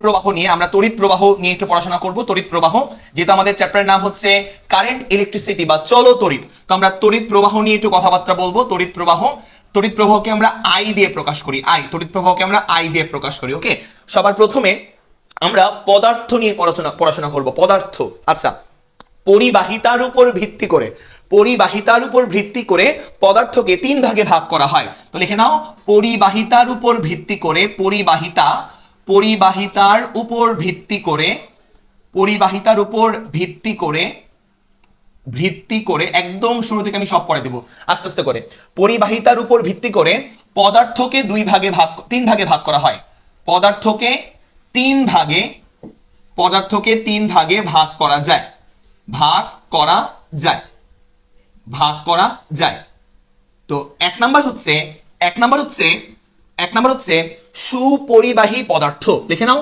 প্রবাহ নিয়ে, আমরা তড়িৎ প্রবাহ নিয়ে একটু পড়াশোনা করব। তড়িৎ প্রবাহ, যেহেতু আমাদের চ্যাপ্টারের নাম হচ্ছে কারেন্ট ইলেকট্রিসিটি বা চলো তড়িৎ, তো আমরা তড়িৎ প্রবাহ নিয়ে একটু কথাবার্তা বলবো। তড়িৎ প্রবাহকে আমরা আই দিয়ে প্রকাশ করি। তড়িৎ প্রবাহকে আমরা আই দিয়ে প্রকাশ করি। ওকে, সবার প্রথমে আমরা পদার্থ নিয়ে পড়াশোনা করব। পদার্থ, আচ্ছা, পরিবাহিতার উপর ভিত্তি করে পদার্থকে তিন ভাগে ভাগ করা হয়। তো লিখে নাও, পরিবাহিতার উপর ভিত্তি করে, পরিবাহিতার উপর ভিত্তি করে একদম শুরু থেকে আমি সব পড়ে দেব আস্তে আস্তে করে। পরিবাহিতার উপর ভিত্তি করে পদার্থকে তিন ভাগে ভাগ করা হয়। পদার্থকে তিন ভাগে ভাগ করা যায়। তো এক নাম্বার হচ্ছে সুপরিবাহী পদার্থ। লিখে নাও,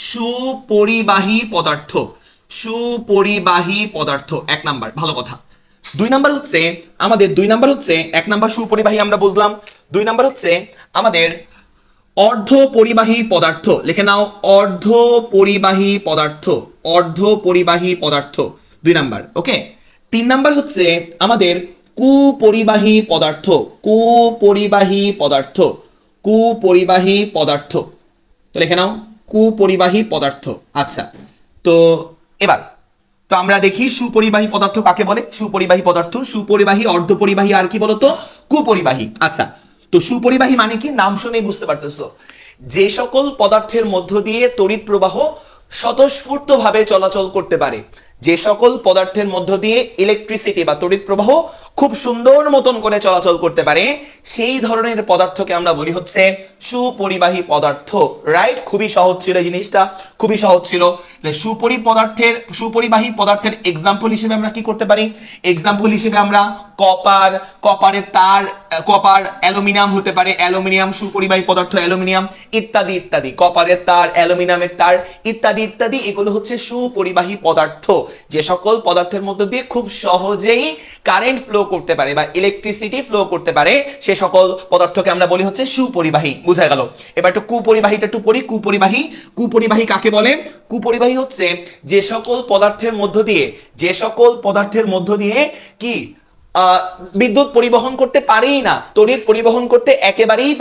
সুপরিবাহী পদার্থ এক নাম্বার, ভালো কথা। দুই নাম্বার হচ্ছে এক নাম্বার সুপরিবাহী আমরা বুঝলাম। দুই নাম্বার হচ্ছে আমাদের অর্ধ পরিবাহী পদার্থ। লিখে নাও, অর্ধ পরিবাহী পদার্থ দুই নাম্বার। ওকে, তিন নাম্বার হচ্ছে আমাদের কুপরিবাহী পদার্থ। তো লিখে নাও, কুপরিবাহী পদার্থ। আচ্ছা, তো এবার তো আমরা দেখি সুপরিবাহী পদার্থ কাকে বলে। সুপরিবাহী, অর্ধপরিবাহী, আর কি বলতো, কুপরিবাহী। আচ্ছা, তো সুপরিবাহী মানে কি, নাম শুনেই বুঝতে পারতেছো, যে সকল পদার্থের মধ্য দিয়ে তড়িৎ প্রবাহ স্বতঃস্ফূর্তভাবে চলাচল করতে পারে, যে সকল পদার্থের মধ্য দিয়ে ইলেকট্রিসিটি বা তড়িৎ প্রবাহ খুব সুন্দর মতন করে চলাচল করতে পারে, সেই ধরনের পদার্থকে আমরা বলি হচ্ছে সুপরিবাহী পদার্থ। রাইট, খুবই সহজ ছিল এই জিনিসটা, খুবই সহজ ছিল। সুপরিবাহী পদার্থের এক্সাম্পল হিসেবে আমরা কি করতে পারি? এক্সাম্পল হিসেবে আমরা কপারের তার, অ্যালুমিনিয়াম হতে পারে, অ্যালুমিনিয়াম সুপরিবাহী পদার্থ, অ্যালুমিনিয়াম ইত্যাদি ইত্যাদি, কপারের তার, অ্যালুমিনিয়ামের তার ইত্যাদি ইত্যাদি, এগুলো হচ্ছে সুপরিবাহী পদার্থ, যে সকল পদার্থের মধ্যে দিয়ে খুব সহজেই কারেন্ট ফ্লো করতে পারে বা ইলেকট্রিসিটি ফ্লো করতে পারে, সে সকল পদার্থকে আমরা বলি হচ্ছে সুপরিবাহী। বুঝা গেল? এবার একটু কুপরিবাহীটা একটু পড়ি। কুপরিবাহী কাকে বলে? কুপরিবাহী হচ্ছে যে সকল পদার্থের মধ্য দিয়ে কি বিদ্যুৎ পরিবহন করতে পারেই না, তড়িৎ পরিবহন করতে একেবারেই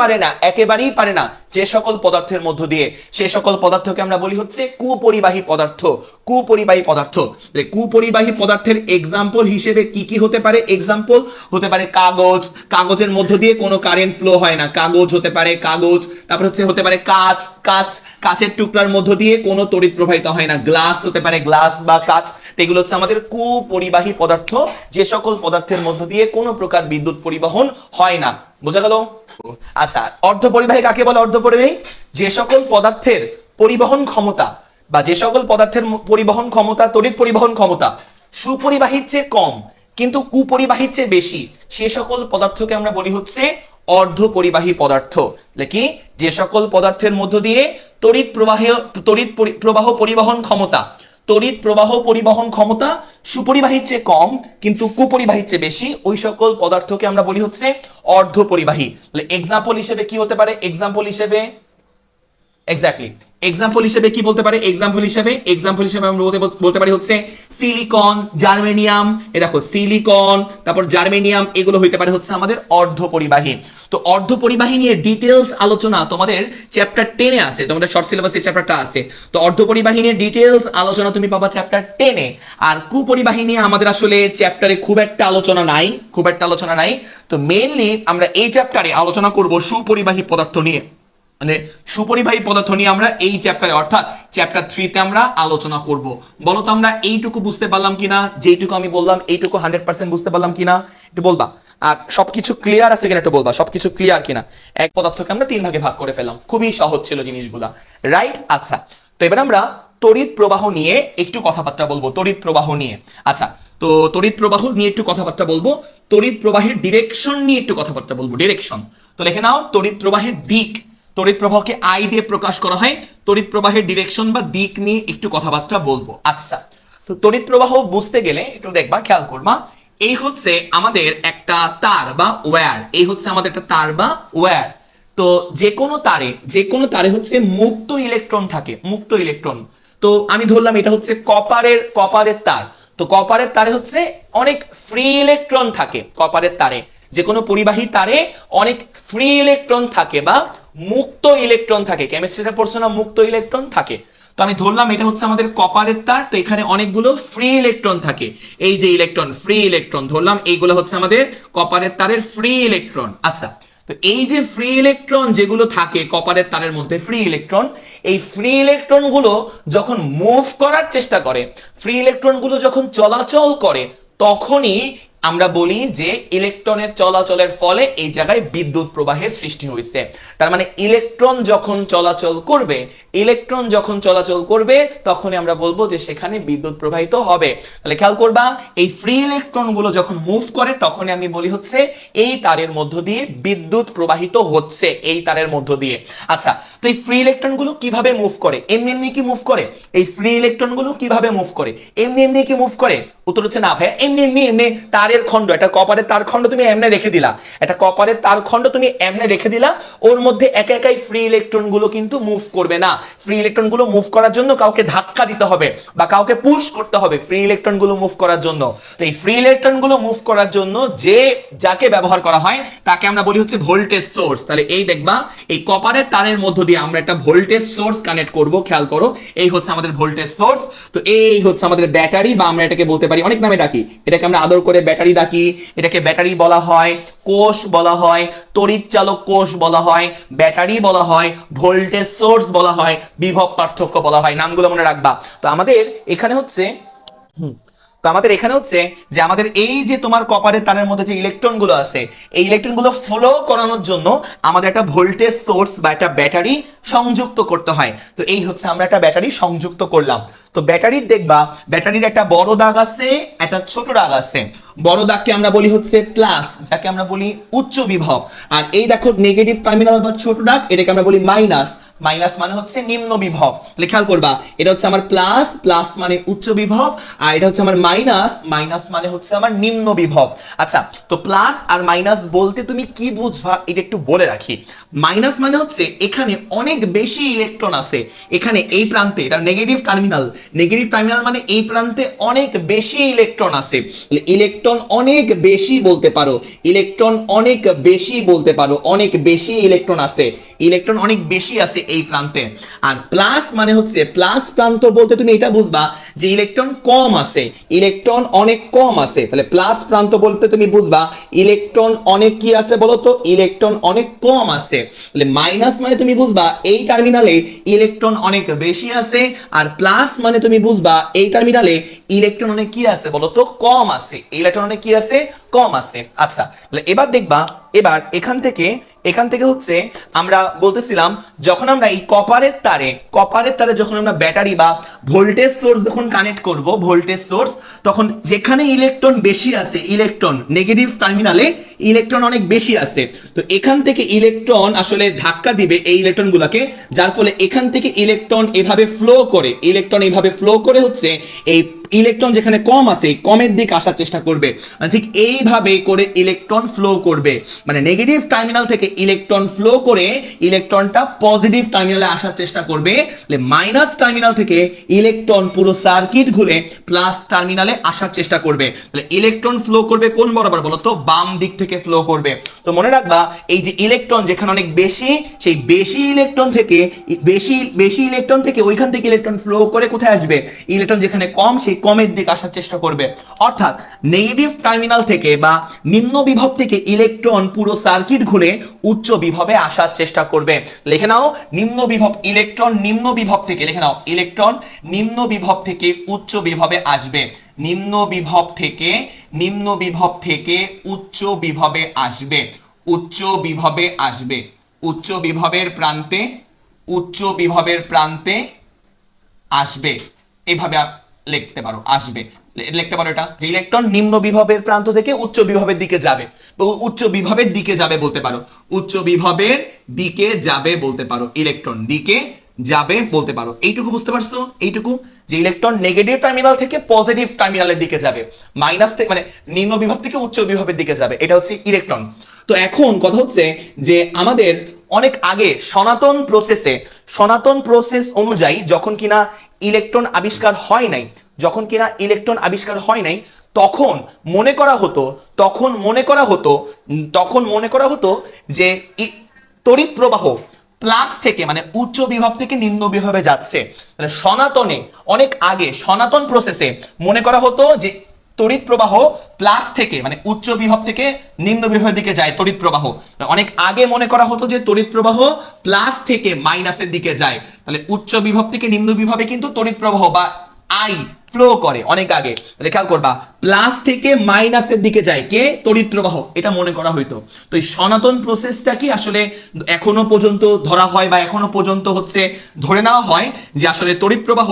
পারে না, যে সকল পদার্থের মধ্য দিয়ে, সে সকল পদার্থকে আমরা বলি হচ্ছে কুপরিবাহী পদার্থ। কুপরিবাহী পদার্থের এক্সাম্পল হিসেবে কি কি হতে পারে? এক্সাম্পল হতে পারে কাগজের মধ্য দিয়ে কোনো কারেন্ট ফ্লো হয় না, কাগজ হতে পারে। তারপর হতে পারে কাচের টুকরার মধ্য দিয়ে কোনো তড়িৎ প্রবাহিত হয় না, গ্লাস হতে পারে, গ্লাস বা কাচ, এগুলো হচ্ছে আমাদের কুপরিবাহী পদার্থ, যে সকল পদার্থের মধ্য দিয়ে কোনো প্রকার বিদ্যুৎ পরিবহন হয় না। বোঝা গেল? আচ্ছা, অর্ধপরিবাহী কাকে বলে? অর্ধপরিবাহী যে সকল পদার্থের পরিবহন ক্ষমতা বা যে সকল পদার্থের পরিবহন ক্ষমতা, তড়িৎ পরিবহন ক্ষমতা সুপরিবাহীর চেয়ে কম কিন্তু কুপরিবাহীর চেয়ে বেশি, সে সকল পদার্থকে আমরা বলি হচ্ছে অর্ধপরিবাহী পদার্থ। কি? যে সকল পদার্থের মধ্য দিয়ে তড়িৎ প্রবাহ পরিবহন ক্ষমতা সুপরিবাহীর চেয়ে কম কিন্তু কুপরিবাহীর চেয়ে বেশি, ওই সকল পদার্থকে আমরা বলি হচ্ছে অর্ধপরিবাহী। এক্সাম্পল হিসেবে কি হতে পারে? এক্সাম্পল হিসেবে কি বলতে পারে? এক্সাম্পল হিসেবে আমরা বলতে পারি হচ্ছে সিলিকন, জার্মেনিয়াম। দেখো, সিলিকন, তারপর জার্মেনিয়াম, এগুলো হইতে পারে হচ্ছে আমাদের অর্ধপরিবাহী। তো অর্ধপরিবাহী নিয়ে ডিটেইলস আলোচনা তোমাদের চ্যাপ্টার 10 এ আছে, তোমাদের শর্ট সিলেবাসে চ্যাপ্টারটা আছে। তো অর্ধপরিবাহী নিয়ে ডিটেইলস আলোচনা তুমি পাবা চ্যাপ্টার 10 এ। আর কুপরিবাহী নিয়ে আমাদের আসলে চ্যাপ্টারে খুব একটা আলোচনা নাই। তো মেইনলি আমরা এই চ্যাপ্টারে আলোচনা করব সুপরিবাহী পদার্থ নিয়ে, মানে সুপরিবাহী পদার্থ নিয়ে আমরা এই চ্যাপ্টারে অর্থাৎ চ্যাপ্টার 3 তে আমরা আলোচনা করব। বলো তো আমরা এইটুকু বুঝতে পারলাম কিনা? যেইটুকু আমি বললাম এইটুকু 100% বুঝতে পারলাম কিনা একটু বলবা। আর সবকিছু ক্লিয়ার আছে কিনা একটু বলবা, সবকিছু ক্লিয়ার কিনা। এক পদার্থকে আমরা 3 ভাগে ভাগ করে ফেললাম, খুবই সহজ ছিল জিনিসগুলা, রাইট? আচ্ছা, তো এবার আমরা তড়িৎ প্রবাহ নিয়ে একটু কথাবার্তা বলবো। আচ্ছা, তো তড়িৎ প্রবাহ নিয়ে একটু কথাবার্তা বলবো, তড়িৎ প্রবাহের ডিরেকশন নিয়ে একটু কথাবার্তা বলবো। ডিরেকশন, তো লিখে নাও, তড়িৎ প্রবাহের দিক। তড়িৎ প্রবাহকে আই দিয়ে প্রকাশ করা হয়, তড়িৎ প্রবাহের ডিরেকশন বা দিক নিয়ে একটু কথাবার্তা বলবো। আচ্ছা, তো তড়িৎ প্রবাহ বুঝতে গেলে একটু দেখবা, খেয়াল করবা, এই হচ্ছে আমাদের একটা তার বা ওয়্যার। তো যে কোনো তারে হচ্ছে মুক্ত ইলেকট্রন থাকে, মুক্ত ইলেকট্রন। তো আমি ধরলাম এটা হচ্ছে কপারের তার। তো কপারের তারে হচ্ছে অনেক ফ্রি ইলেকট্রন থাকে, কপারের তারে যে কোনো পরিবাহী তারে অনেক ফ্রি ইলেকট্রন থাকে বা মুক্ত ইলেকট্রন থাকে। কেমিস্ট্রিতে পড়ছো না, মুক্ত ইলেকট্রন থাকে। তো আমি ধরলাম এটা হচ্ছে আমাদের কপারের তার, তো এখানে অনেকগুলো ফ্রি ইলেকট্রন থাকে। এই যে ইলেকট্রন, ফ্রি ইলেকট্রন ধরলাম, এইগুলো হচ্ছে আমাদের কপারের তারের ফ্রি ইলেকট্রন। আচ্ছা, তো এই যে ফ্রি ইলেকট্রন যেগুলো থাকে কপারের তারের মধ্যে, ফ্রি ইলেকট্রন, এই ফ্রি ইলেকট্রন গুলো যখন মুভ করার চেষ্টা করে, ফ্রি ইলেকট্রন গুলো যখন চলাচল করে, তখনই আমরা বলি যে ইলেকট্রনের চলাচলের ফলে এই জায়গায় বিদ্যুৎ প্রবাহের সৃষ্টি হয়েছে। তার মানে ইলেকট্রন যখন চলাচল করবে তখনই আমরা বলবো যে সেখানে বিদ্যুৎ প্রবাহিত হবে। তাহলে খেয়াল করবা, এই ফ্রি ইলেকট্রন গুলো যখন মুভ করে তখনই আমি বলি হচ্ছে এই তারের মধ্য দিয়ে বিদ্যুৎ প্রবাহিত হচ্ছে, এই তারের মধ্য দিয়ে। আচ্ছা, তো এই ফ্রি ইলেকট্রন গুলো কিভাবে মুভ করে? এমনি কি মুভ করে? এই ফ্রি ইলেকট্রন গুলো কিভাবে মুভ করে? এমনি কি মুভ করে? উত্তর হচ্ছে না ভাই, এমনি তারের খণ্ড, একটা কপারের তার খণ্ড তুমি এমনি রেখে দিলা, একটা কপারের তার খণ্ড তুমি এমনি রেখে দিলা, ওর মধ্যে একাই ফ্রি ইলেকট্রন গুলো কিন্তু মুভ করবে না। ফ্রি ইলেকট্রন গুলো মুভ করার জন্য কাউকে ধাক্কা দিতে হবে বা কাউকে পুশ করতে হবে ফ্রি ইলেকট্রন গুলো মুভ করার জন্য। তো এই ফ্রি ইলেকট্রন গুলো মুভ করার জন্য যাকে ব্যবহার করা হয় তাকে আমরা বলি হচ্ছে ভোল্টেজ সোর্স। তাহলে এই দেখবা, এই কপারের তারের মধ্য দিয়ে আমরা একটা ভোল্টেজ সোর্স কানেক্ট করব। খেয়াল করো, এই হচ্ছে আমাদের ভোল্টেজ সোর্স। তো এই হচ্ছে আমাদের ব্যাটারি, বা আমরা এটাকে বলতে পারি অনেক নামে ডাকি, এটাকে আমরা আদর করে ব্যাটারি ডাকি। এটাকে ব্যাটারি বলা হয়, কোষ বলা হয়, তড়িৎ চালক কোষ বলা হয়, ব্যাটারি বলা হয়, ভোল্টেজ সোর্স বলা হয়, বিভব পার্থক্য বলা হয়। নামগুলো মনে রাখবা। তো আমাদের এখানে হচ্ছে যে আমাদের এই যে তোমার কপারের তারের মধ্যে যে ইলেকট্রন গুলো আছে, এই ইলেকট্রন গুলো ফ্লো করানোর জন্য আমাদের একটা ভোল্টেজ সোর্স বা একটা ব্যাটারি সংযুক্ত করতে হয়। তো এই হচ্ছে আমরা একটা ব্যাটারি সংযুক্ত করলাম। তো ব্যাটারির দেখবা, ব্যাটারির একটা বড় দাগ আছে, একটা ছোট দাগ আছে। বড় দাগকে আমরা বলি হচ্ছে প্লাস, যাকে আমরা বলি উচ্চ বিভব। আর এই দেখো নেগেটিভ টার্মিনাল বা ছোট দাগ, এটাকে আমরা বলি মাইনাস। মাইনাস মানে হচ্ছে নিম্ন বিভব। খেয়াল করবা, এটা হচ্ছে আমার প্লাস, প্লাস মানে উচ্চ বিভব, আর এটা হচ্ছে আমার মাইনাস, মাইনাস মানে হচ্ছে আমার নিম্ন বিভব। আচ্ছা, তো প্লাস আর মাইনাস বলতে তুমি কি বুঝবা এটা একটু বলে রাখি। মাইনাস মানে হচ্ছে এখানে অনেক বেশি ইলেকট্রন আছে, এখানে এই প্রান্তে, এটা নেগেটিভ টার্মিনাল। নেগেটিভ টার্মিনাল মানে এই প্রান্তে অনেক বেশি ইলেকট্রন আছে। ইলেকট্রন অনেক বেশি বলতে পারো, ইলেকট্রন অনেক বেশি বলতে পারো, অনেক বেশি ইলেকট্রন আছে, ইলেকট্রন অনেক বেশি আছে এই প্রান্তে। আর প্লাস মানে হচ্ছে, প্লাস প্রান্ত বলতে তুমি এটা বুঝবা যে ইলেকট্রন কম আছে, ইলেকট্রন অনেক কম আছে। তাহলে প্লাস প্রান্ত বলতে তুমি বুঝবা ইলেকট্রন অনেক কি আছে বলো তো, ইলেকট্রন অনেক কম আছে। তাহলে মাইনাস মানে তুমি বুঝবা এই টার্মিনালে ইলেকট্রন অনেক বেশি আছে, আর প্লাস মানে তুমি বুঝবা এই টার্মিনালে ইলেকট্রন অনেক কি আছে বলো তো, কম আছে, ইলেকট্রন অনেক কি আছে, কম আছে। আচ্ছা, এবার দেখবা, এবার এখান থেকে হচ্ছে আমরা বলতেছিলাম যখন আমরা এই কপারের তারে যখন আমরা ব্যাটারি বা ভোল্টেজ সোর্স যখন কানেক্ট করব, ভোল্টেজ সোর্স, তখন যেখানে ইলেকট্রন বেশি আছে, ইলেকট্রন নেগেটিভ টার্মিনালে ইলেকট্রন অনেক বেশি আছে, তো এখান থেকে ইলেকট্রন আসলে ধাক্কা দিবে এই ইলেকট্রন গুলাকে, যার ফলে এখান থেকে ইলেকট্রন এভাবে ফ্লো করে হচ্ছে এই ইলেকট্রন যেখানে কম আছে কমের দিক আসার চেষ্টা করবে। ঠিক এইভাবে করে ইলেকট্রন ফ্লো করবে, মানে নেগেটিভ টার্মিনাল থেকে ইলেকট্রন ফ্লো করে ইলেকট্রনটা পজিটিভ টার্মিনালে আসার চেষ্টা করবে। মাইনাস টার্মিনাল থেকে ইলেকট্রন পুরো সার্কিট ঘুরে প্লাস টার্মিনালে আসার চেষ্টা করবে। ইলেকট্রন ফ্লো করবে কোন বরাবর বলো তো, বাম দিক থেকে ফ্লো করবে। তো মনে রাখবা, এই যে ইলেকট্রন যেখানে অনেক বেশি, সেই বেশি ইলেকট্রন থেকে ওইখান থেকে ইলেকট্রন ফ্লো করে কোথায় আসবে, ইলেকট্রন যেখানে কম সেই কমের দিকে আসার চেষ্টা করবে। অর্থাৎ নেগেটিভ টার্মিনাল থেকে বা নিম্ন বিভব থেকে ইলেকট্রন পুরো সার্কিট ঘুরে উচ্চ বিভবে আসার চেষ্টা করবে। লিখে নাও, নিম্ন বিভব, ইলেকট্রন নিম্ন বিভব থেকে, লিখে নাও, ইলেকট্রন নিম্ন বিভব থেকে উচ্চ বিভবে আসবে, নিম্ন বিভব থেকে উচ্চ বিভবে আসবে, উচ্চ বিভবের প্রান্তে আসবে। এইভাবে লিখতে পারো, আসবে, লিখতে পারো এটা, যে ইলেকট্রন নিম্ন বিভবের প্রান্ত থেকে উচ্চ বিভবের দিকে যাবে, উচ্চ বিভবের দিকে যাবে বলতে পারো, উচ্চ বিভবের দিকে যাবে বলতে পারো, ইলেকট্রন দিকে যাবে বলতে পারো। এইটুকু বুঝতে পারছো? এইটুকু যে ইলেকট্রন নেগেটিভ টার্মিনাল থেকে পজিটিভ টার্মিনালের দিকে যাবে, মাইনাস থেকে মানে নিম্ন বিভব থেকে উচ্চ বিভবের দিকে যাবে, এটা হচ্ছে ইলেকট্রন। তো এখন কথা হচ্ছে যে আমাদের অনেক আগে সনাতন প্রসেস অনুযায়ী যখন কিনা ইলেকট্রন আবিষ্কার হয় নাই, তখন মনে করা হতো যে তড়িৎ প্রবাহ প্লাস থেকে মানে উচ্চ বিভব থেকে নিম্ন বিভবে যাচ্ছে। মানে অনেক আগে সনাতন প্রসেসে মনে করা হতো যে তড়িৎ প্রবাহ প্লাস থেকে মানে উচ্চ বিভব থেকে নিম্ন বিভবের দিকে যায় তড়িৎ প্রবাহ। অনেক আগে মনে করা হতো যে তড়িৎ প্রবাহ প্লাস থেকে মাইনাসের দিকে যায়, তাহলে উচ্চ বিভব থেকে নিম্ন বিভবে কিন্তু তড়িৎ প্রবাহ বা আই ফ্লো করে অনেক আগে। খেয়াল করবা, প্লাস থেকে মাইনাসের দিকে যায় কে? তড়িৎ প্রবাহ। এটা মনে করা হইতো। তো এই সনাতন প্রসেসটা কি আসলে এখনো পর্যন্ত ধরা হয় বা এখনো পর্যন্ত হচ্ছে ধরে নেওয়া হয় যে আসলে তড়িৎ প্রবাহ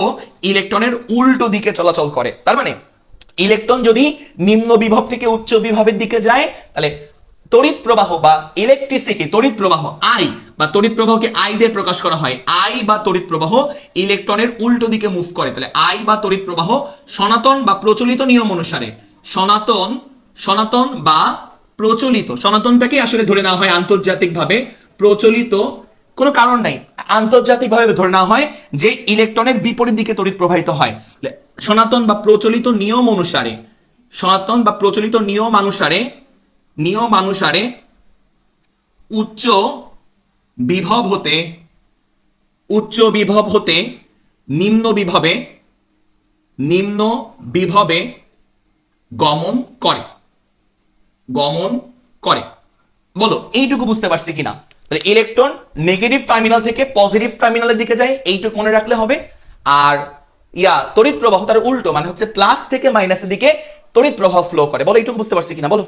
ইলেকট্রনের উল্টো দিকে চলাচল করে। তার মানে ইলেকট্রন যদি নিম্ন বিভব থেকে উচ্চ বিভবের দিকে যায়, তাহলে তড়িৎ প্রবাহ বা ইলেকট্রিসিটি, তড়িৎ প্রবাহ আই বা তড়িৎ প্রবাহকে আই দিয়ে প্রকাশ করা হয়। আই বা তড়িৎ প্রবাহ ইলেকট্রনের উল্টো দিকে মুভ করে। তাহলে আই বা তড়িৎ প্রবাহ সনাতন বা প্রচলিত নিয়ম অনুসারে, সনাতন বা প্রচলিত, সনাতনটাকে আসলে ধরে নেওয়া হয় আন্তর্জাতিকভাবে, প্রচলিত কোনো কারণ নাই, আন্তর্জাতিকভাবে ধরে নেওয়া হয় যে ইলেকট্রনের বিপরীত দিকে তড়িৎ প্রবাহিত হয়। সনাতন বা প্রচলিত নিয়ম অনুসারে উচ্চ বিভব হতে নিম্ন বিভবে গমন করে। বলো এইটুকু বুঝতে পারছি কিনা? তাহলে ইলেকট্রন নেগেটিভ টার্মিনাল থেকে পজিটিভ টার্মিনালের দিকে যায়, এইটুকু মনে রাখলে হবে। আর তড়িৎ প্রবাহ তার উল্টো, মানে হচ্ছে প্লাস থেকে মাইনাসের দিকে তড়িৎ প্রবাহ ফ্লো করে। বলো এইটুকু বুঝতে পারছি কিনা? বলো।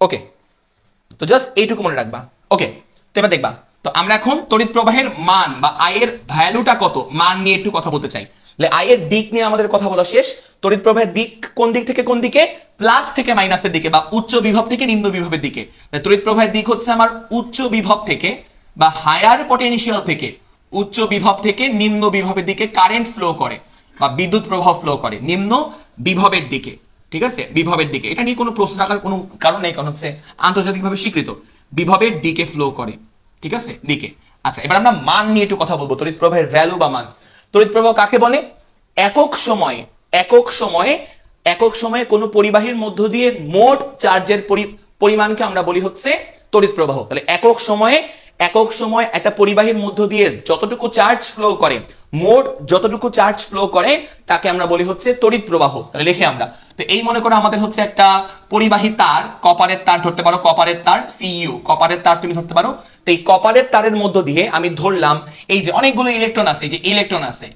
ওকে, তো জাস্ট এইটুকু মনে রাখবা। ওকে, তো এবার দেখবা, তো আমরা এখন তড়িৎ প্রবাহের মান বা আই এর ভ্যালুটা কত মান নিয়ে একটু কথা বলতে চাই। আই এর দিক নিয়ে আমাদের কথা বলা শেষ। তড়িৎ প্রবাহের দিক কোন দিক থেকে কোন দিকে? প্লাস থেকে মাইনাসের দিকে বা উচ্চ বিভব থেকে নিম্ন বিভবের দিকে। তড়িৎ প্রবাহের দিক হচ্ছে আমার উচ্চ বিভব থেকে বা হায়ার পটেনশিয়াল থেকে, উচ্চ বিভব থেকে নিম্ন বিভবের দিকে কারেন্ট ফ্লো করে বা বিদ্যুৎ প্রবাহ ফ্লো করে নিম্ন বিভবের দিকে। ঠিক আছে, বিভবের দিকে। এটা নিয়ে কোনো প্রশ্ন রাখার কোনো কারণ নেই, কারণ হচ্ছে আন্তর্জাতিকভাবে স্বীকৃত বিভবের দিকে ফ্লো করে। ঠিক আছে, দিকে। আচ্ছা, এবার আমরা মান নিয়ে একটু কথা বলবো, তড়িৎ প্রবাহের ভ্যালু বা মান। তড়িৎ প্রবাহ কাকে বলে? একক সময়ে কোন পরিবাহীর মধ্য দিয়ে মোট চার্জের পরিমাণকে আমরা বলি হচ্ছে তড়িৎ প্রবাহ। তাহলে একক সময় একটা পরিবাহীর মধ্য দিয়ে যতটুকু চার্জ ফ্লো করে, মোট যতটুকু চার্জ ফ্লো করে, তাকে আমরা বলি হচ্ছে তড়িৎ প্রবাহ। তাহলে লিখে আমরা, তো এই মনে করো আমাদের হচ্ছে একটা পরিবাহী তার, কপারের তার ধরতে পারো, কপারের তার সিইউ, কপারের তার তুমি ধরতে পারো। তো এই কপারের তারের মধ্য দিয়ে আমি ধরলাম এই যে অনেকগুলো ইলেকট্রন আছে,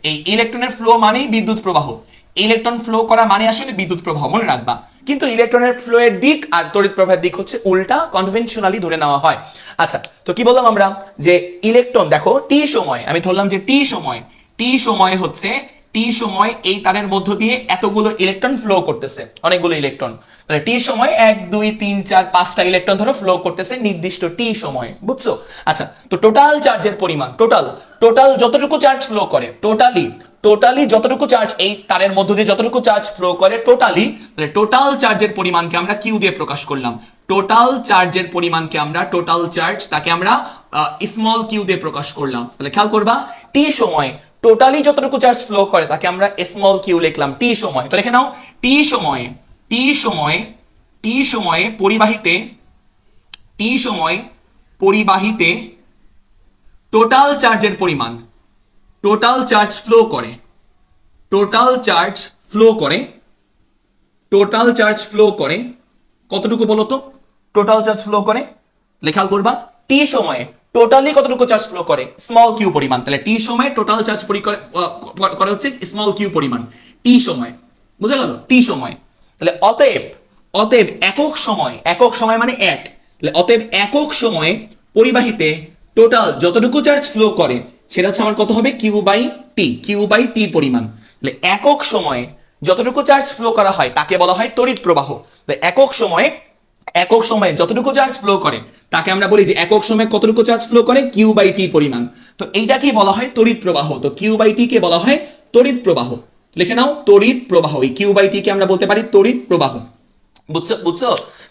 এই ইলেকট্রনের ফ্লো মানেই বিদ্যুৎ প্রবাহ। ইলেকট্রন ফ্লো করা মানে আসলে বিদ্যুৎ প্রবাহ, মনে রাখবা। কিন্তু ইলেকট্রনের ফ্লো এর দিক আর তড়িৎ প্রবাহের দিক হচ্ছে উল্টা, কনভেনশনালি ধরে নেওয়া হয়। আচ্ছা, তো কি বললাম আমরা? যে ইলেকট্রন দেখো টি সময়, আমি ধরলাম যে টি সময় এই তারের মধ্য দিয়ে এতগুলো ইলেকট্রন ফ্লো করতেছে, অনেকগুলো ইলেকট্রন। তাহলে টি সময় 1 2 3 4 5টা ইলেকট্রন ধরো ফ্লো করতেছে নির্দিষ্ট টি সময়ে, বুঝছো? আচ্ছা, তো টোটাল চার্জের পরিমাণ, টোটাল যতটুকু চার্জ ফ্লো করে, টোটালি যতটুকু চার্জ এই তারের মধ্য দিয়ে যতটুকু চার্জ ফ্লো করে টোটাল চার্জের পরিমাণকে আমরা কিউ দিয়ে প্রকাশ করলাম। টোটাল চার্জ তাকে আমরা স্মল কিউ দিয়ে প্রকাশ করলাম। তাহলে খেয়াল করবা, টি সময় টোটালি যতটুকু চার্জ ফ্লো করে তাকে আমরা স্মল কিউ লিখলাম টি সময়। তো লিখে নাও, টি সময়ে পরিবাহিতে টোটাল চার্জের পরিমাণ, টোটাল চার্জ ফ্লো করে কতটুকু বলো তো? টোটাল চার্জ ফ্লো করে, লেখাল করবা, টি সময়ে টোটালি কতটুকু চার্জ ফ্লো করে? স্মল কিউ পরিমাণ। তাহলে টি সময়ে টোটাল চার্জ করে হচ্ছে স্মল কিউ পরিমাণ টি সময়, বুঝা গেল? টি সময়। তাহলে অতএব একক সময় মানে এক, তাহলে অতএব একক সময়ে পরিবাহিতে টোটাল যতটুকু চার্জ ফ্লো করে সেটা হচ্ছে আমার কত হবে? কিউ বাই টি পরিমাণ। তাহলে একক সময়ে যতটুকু চার্জ ফ্লো করা হয় তাকে বলা হয় তড়িৎ প্রবাহ। একক সময়ে যতটুকু চার্জ ফ্লো করে তাকে আমরা বলি যে একক সময়ে কতটুকু চার্জ ফ্লো করে? কিউ বাই টি পরিমাণ। তো এইটাকে বলা হয় তড়িৎ প্রবাহ। তো কিউ বাই টি কে বলা হয় তড়িৎ প্রবাহ। লিখে নাও, তড়িৎ প্রবাহ। এই কিউ বাই টি কে আমরা বলতে পারি তড়িৎ প্রবাহ। বুঝছো?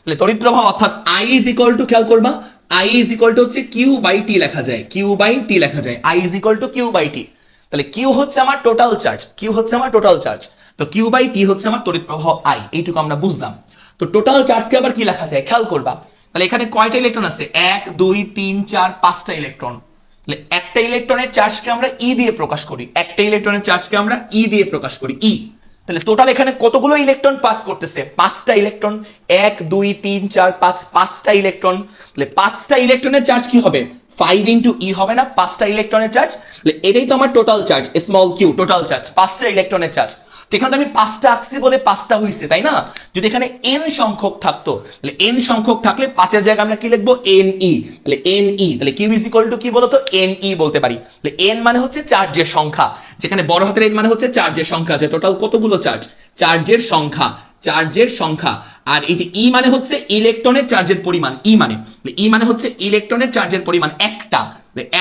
তাহলে তড়িৎ প্রবাহ অর্থাৎ আই ইজ ইকুয়াল টু, খেয়াল করবা, আই ইজ ইকুয়াল টু হচ্ছে কিউ বাই টি লেখা যায়, কিউ বাই টি লেখা যায়, I is equal to Q by T. তাহলে কিউ হচ্ছে আমার টোটাল চার্জ, কিউ হচ্ছে আমার টোটাল চার্জ, তো কিউ বাই টি হচ্ছে আমার তড়িৎ প্রবাহ আই, এইটুকু আমরা বুঝলাম। তো টোটাল চার্জকে আবার কি লেখা যায় খেয়াল করবা, তাহলে এখানে কয়টা ইলেকট্রন আছে, 1 2 3 4 5টা ইলেকট্রন। তাহলে একটা ইলেকট্রনের চার্জকে আমরা ই দিয়ে প্রকাশ করি, একটা ইলেকট্রনের চার্জকে আমরা ই দিয়ে প্রকাশ করি, ই। তাহলে টোটাল এখানে কতগুলো ইলেকট্রন পাস করতেছে, 5টা ইলেকট্রন, 1 2 3 4 5, 5টা ইলেকট্রন। তাহলে 5টা ইলেকট্রনের চার্জ কি হবে, 5 ইন্টু ই হবে না, 5টা ইলেকট্রনের চার্জ। তাহলে এটাই তো আমার total charge, small Q, total charge 5টা ইলেকট্রনের চার্জ। তো এখানে আমি 5টা আঁকছি বলে 5টা হয়েছে, তাই না? যদি এখানে এন সংখ্যক থাকতো, তাহলে এন সংখ্যক থাকলে 5এর জায়গায় আমরা কি লিখবো, এন ই। তাহলে এন ই, তাহলে কিউ ইজ ইকুয়াল টু কি বলতো, এন ই বলতে পারি। তাহলে এন মানে হচ্ছে চার্জের সংখ্যা, যেখানে বড় হাতের এন মানে হচ্ছে চার্জের সংখ্যা, যে টোটাল কতগুলো চার্জ, চার্জের সংখ্যা, চার্জের সংখ্যা। আর এই যে ই মানে হচ্ছে ইলেকট্রনের চার্জের পরিমাণ, ই মানে, ই মানে হচ্ছে ইলেকট্রনের চার্জের পরিমাণ একটা,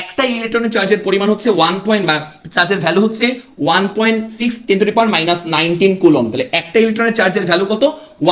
একটা ইলেকট্রনের চার্জের পরিমাণ হচ্ছে 1 বা চার্জের ভ্যালু হচ্ছে 1.6 10 টু দি পাওয়ার -19 কুলম। তাহলে একটা ইলেকট্রনের চার্জের ভ্যালু কত,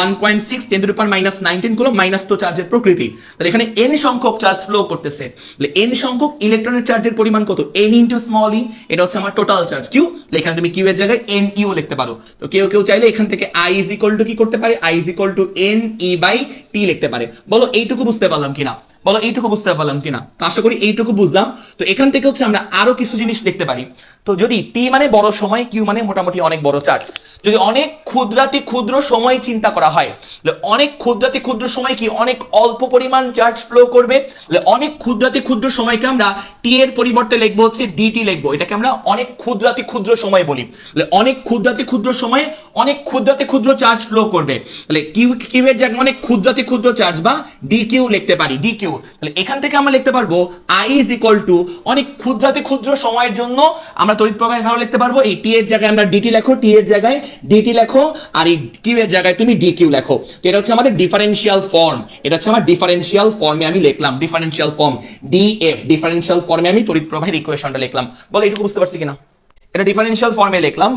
1.6 10 to the power -19 coulomb, minus তো চার্জের প্রকৃতি। তাহলে এখানে এন সংখ্যক চার্জ ফ্লো করতেছে, তাহলে এন সংখ্যক ইলেকট্রনের চার্জের পরিমাণ কত, এন ইনটু স্মল ই, এটা হচ্ছে আমার টোটাল চার্জ কিউ। এখানে তুমি কিউ এর জায়গায় এন ইও লিখতে পারো। তো কেউ কেউ চাইলে এখান থেকে আই ইজ ইকুয়াল টু কি করতে পারে, I is equal to N E by T লিখতে পারে। বলো এইটুকু বুঝতে পারলাম কিনা, বলো এইটুকু বুঝতে পারলাম কিনা? তো আশা করি এইটুকু বুঝলাম। তো এখান থেকে হচ্ছে আমরা আরো কিছু জিনিস দেখতে পারি। তো যদি টি মানে বড় সময়, কিউ মানে মোটামুটি অনেক বড় চার্জ, যদি অনেক ক্ষুদ্রাতি ক্ষুদ্র সময় চিন্তা করা হয়, অনেক ক্ষুদ্রাতি ক্ষুদ্র সময় কি অনেক অল্প পরিমাণ চার্জ ফ্লো করবে, অনেক ক্ষুদ্রাতি ক্ষুদ্র সময়কে আমরা টি এর পরিবর্তে লিখবো হচ্ছে ডিটি লিখবো, এটাকে আমরা অনেক ক্ষুদ্রাতি ক্ষুদ্র সময় বলি। অনেক ক্ষুদ্রাতি ক্ষুদ্র সময়ে অনেক ক্ষুদ্রাতি ক্ষুদ্র চার্জ ফ্লো করবে, তাহলে কিউ, কিউ এর জায়গায় অনেক ক্ষুদ্রাতি ক্ষুদ্র চার্জ বা ডি কিউ লিখতে পারি, ডি কিউ। তাহলে এখান থেকে আমরা লিখতে পারবো আই ইজ ইকুয়াল টু অনেক ক্ষুদ্রাতি ক্ষুদ্র সময়ের জন্য আমরা তড়িৎ প্রবাহ ভালো লিখতে পারবো, এই টি এর জায়গায় আমরা ডিটি লেখো, টি এর জায়গায় ডিটি লেখো, আর এই কিউ এর জায়গায় তুমি ডি কিউ লেখো। তো এটা হচ্ছে আমাদের ডিফারেন্সিয়াল ফর্ম, এটা হচ্ছে আমার ডিফারেন্সিয়াল ফর্মে আমি লিখলাম, ডিফারেন্সিয়াল ফর্ম ডিএফ, ডিফারেন্সিয়াল ফর্মে আমি তড়িৎ প্রবাহের ইকুয়েশনটা লিখলাম। বলো এটুকু বুঝতে পারছি কিনা? এটা ডিফারেন্সিয়াল ফর্মে লিখলাম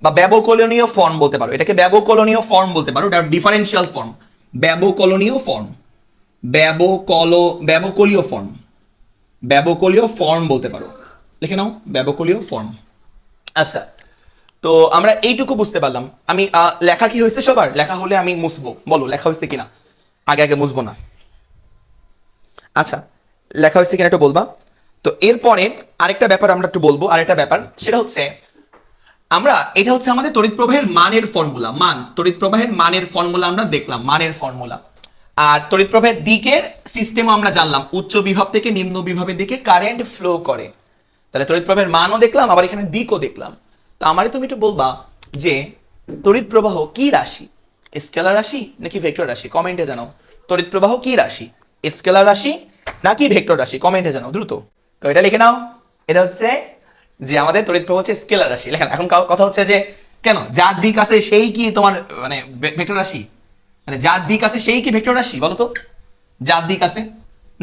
বা ব্যবকলনীয় ফর্ম বলতে পারো, এটাকে ব্যবকলনীয় ফর্ম বলতে পারো, এটা ডিফারেন্সিয়াল ফর্ম, ব্যবকলনীয় ফর্ম, ব্যবকলীয় ফর্ম, ব্যবকলীয় ফর্ম বলতে পারো, লিখে নাও ব্যবকলীয় ফর্ম। আচ্ছা, তো আমরা এইটুকু বুঝতে পারলাম। আমি লেখা কি হয়েছে সবার? লেখা হলে আমি মুছবো, বলো লেখা হয়েছে কিনা, আগে আগে মুছবো না। আচ্ছা, লেখা হয়েছে কিনা একটু বলবা। তো এরপরে আরেকটা ব্যাপার আমরা একটু বলবো, আরেকটা ব্যাপার সেটা হচ্ছে আমরা, এটা হচ্ছে আমাদের তড়িৎ প্রবাহের মানের ফর্মুলা, মান, তড়িৎ প্রবাহের মানের ফর্মুলা আমরা দেখলাম, মানের ফর্মুলা। আর তড়িৎ প্রবাহের দিকের সিস্টেমও আমরা জানলাম, উচ্চ বিভব থেকে নিম্ন বিভবের দিকে কারেন্ট ফ্লো করে। তাহলে তড়িৎ প্রবাহের মানও দেখলাম, আবার এখানে দিকও দেখলাম। তো আমারে তুমি একটু বলবা যে তড়িৎ প্রবাহ কি রাশি, স্কেলার রাশি নাকি ভেক্টর রাশি? কমেন্টে জানাও। তড়িৎ প্রবাহ কি রাশি, স্কেলার রাশি নাকি ভেক্টর রাশি? কমেন্টে জানাও দ্রুত। তো এটা লিখে নাও, এটা হচ্ছে যে আমাদের তড়িৎ প্রবাহ হচ্ছে স্কেলার রাশি। লেখেন। এখন কথা হচ্ছে যে কেন যার দিক আছে সেই কি তোমার মানে ভেক্টর রাশি, মানে যার দিক আছে সেই কি ভেক্টর রাশি? বলো তো, যার দিক আছে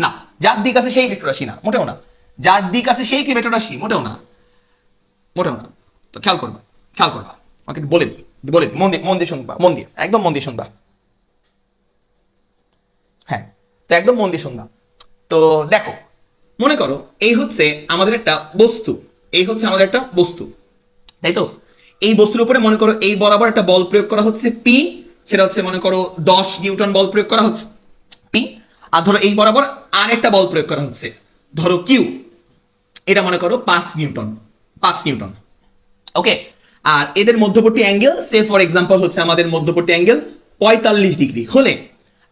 না, যার দিক আছে সেই ভেক্টর রাশি না, মোটেও না। যার দিক আছে সেই কি ভেক্টর রাশি? মোটেও না, মোটেও না। তো খেয়াল করবা, খেয়াল করবা, আমাকে বলে দিই, বলে দিই, মন দিয়ে শুনবা, মন দিয়ে, একদম মন দিয়ে শুনবা। হ্যাঁ, তো একদম মন দিয়ে শুনবা। তো দেখো, মনে করো এই হচ্ছে আমাদের একটা বস্তু, এই হচ্ছে আমাদের একটা বস্তু, তাই তো? এই বস্তুর উপরে মনে করো এই বরাবর একটা বল প্রয়োগ করা হচ্ছে পি, সেটা হচ্ছে মনে করো 10 নিউটন বল প্রয়োগ করা হচ্ছে পি। আর ধরো এই বরাবর আর একটা বল প্রয়োগ করা হচ্ছে ধরো কিউ, এটা মনে করো 5 নিউটন, 5 নিউটন। ওকে, আর এদের মধ্যবর্তী অ্যাঙ্গেল সে ফর এক্সাম্পল হচ্ছে আমাদের মধ্যবর্তী অ্যাঙ্গেল 45 ডিগ্রি হলে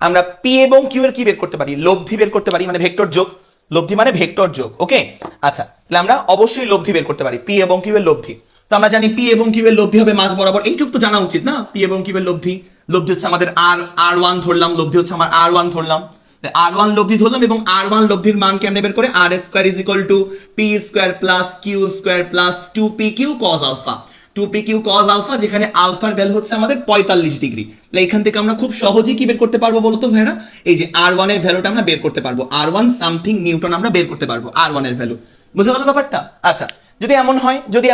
আমরা পি এবং কিউ এর কি বের করতে পারি? লব্ধি বের করতে পারি, মানে ভেক্টর যোগ, লব্ধি মানে ভেক্টর যোগ। ওকে, আচ্ছা, তাহলে আমরা অবশ্যই লব্ধি বের করতে পারি, পি এবং কিউ এর লব্ধি। তো আমরা জানি পি এবং কিউ এর লব্ধি হবে মাঝ বরাবর, এইটুকু তো জানা উচিত না? পি এবং কিউ এর লব্ধি, লব্ধি হচ্ছে আমাদের আর1 ধরলাম, লব্ধি হচ্ছে আমার আর1 ধরলাম, আর1 লব্ধি ধরলাম, এবং আর1 লব্ধির মান কেমনে বের করে? R square is equal to P square plus Q square plus 2pq cos alpha, 2pq cos alpha, যেখানে আলফার ভ্যালু হচ্ছে আমাদের 45 ডিগ্রি। তাহলে এখান থেকে আমরা খুব সহজেই কি বের করতে পারবো বলতো ভাইরা? এই যে আর1 এর ভ্যালুটা আমরা বের করতে পারবো, আর1 সামথিং নিউটন আমরা বের করতে পারবো, আর1 এর ভ্যালু। বুঝতে পারলো ব্যাপারটা? আচ্ছা, যদি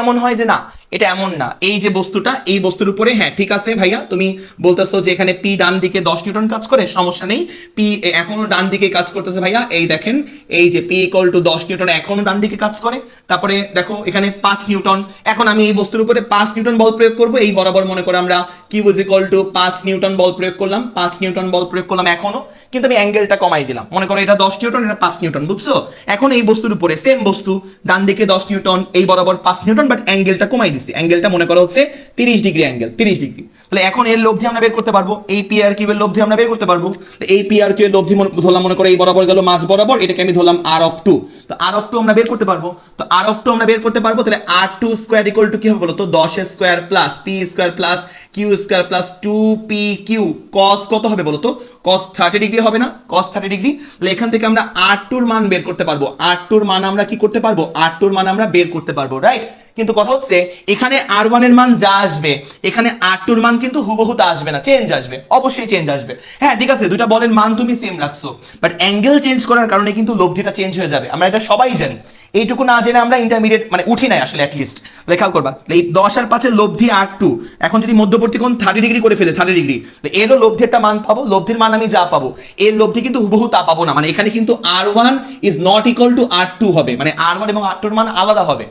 এমন হয় যে না এটা এমন না, এই যে বস্তুটা এই বস্তুর উপরে, হ্যাঁ ঠিক আছে ভাইয়া তুমি বলতেছো যে এখানে পি ডান দিকে 10 নিউটন কাজ করে, সমস্যা নেই, পি এখনো ডান দিকে কাজ করতেছে ভাইয়া, এই দেখেন এই যে পি ইকুয়াল টু 10 নিউটন এখনো ডান দিকে কাজ করে। তারপরে দেখো এখানে 5 নিউটন, এখন আমি এই বস্তুর উপরে 5 নিউটন বল প্রয়োগ করব, এই বরাবর মনে করে আমরা Q is equal to 5 newton বল প্রয়োগ করলাম, 5 নিউটন বল প্রয়োগ করলাম এখনো, কিন্তু আমি অ্যাঙ্গেলটা কমাই দিলাম, মনে করো এটা 10 নিউটন এটা 5 নিউটন, বুঝছো? এখন এই বস্তুর উপরে সেম বস্তু, ডান দিকে 10 নিউটন এই বরাবর 5 নিউটন, বাট অ্যাঙ্গেলটা কমাই দিছি, অ্যাঙ্গেলটা মনে করো হচ্ছে 30 ডিগ্রি অ্যাঙ্গেল, 30 ডিগ্রি। তাহলে এখন এর লব্ধি আমরা বের করতে পারবো, এই পি আর কিউ এর লব্ধি আমরা বের করতে পারবো। এই পি আর কিউ এর লব্ধি ধরলাম মনে করো এই বরাবর গেল মাঝ বরাবর, এটাকে আমি ধরলাম আর অফ 2, তো আর অফ 2 আমরা বের করতে পারবো, তো আর অফ 2 আমরা বের করতে পারবো। তাহলে আর 2 স্কয়ার ইকুয়াল টু কি হবে বলো তো, 10 square plus P square plus Q square plus 2 P Q cos কত হবে বলো তো, cos 30 ডিগ্রি হবে না, cos 30 ডিগ্রি। তাহলে এখান থেকে আমরা আর 2 এর মান বের করতে পারবো, আর 2 এর মান আমরা কি করতে পারবো, আর 2 এর মান আমরা বের করতে পারবো, রাইট? কিন্তু কথা হচ্ছে এখানে আর1 এর মান যা আসবে এখানে আর2 এর মান কিন্তু হুবহু তা আসবে না, চেঞ্জ আসবে, অবশ্যই চেঞ্জ আসবে। হ্যাঁ ঠিক আছে দুইটা বলের মান তুমি সেম রাখছো, বাট অ্যাঙ্গেল চেঞ্জ করার কারণে কিন্তু লব্ধিটা চেঞ্জ হয়ে যাবে, আমরা এটা সবাই জানি। এইটুকু না জেনে আমরা ইন্টারমিডিয়েট মানে উঠি নাই আসলে অ্যাটলিস্ট। খেয়াল করবা এই 10 আর 5 এর লব্ধি আর2, এখন যদি মধ্যবর্তী কোণ 30 ডিগ্রি করে ফেলে 30 ডিগ্রি, এরও লব্ধির একটা মান পাবো, লব্ধির মান আমি যা পাবো এর লব্ধি কিন্তু হুবহু তা পাবো না, মানে এখানে কিন্তু আর1 ইজ নট ইকুয়াল টু আর2 হবে, মানে আর1 এবং আর2 এর মান আলাদা হবে।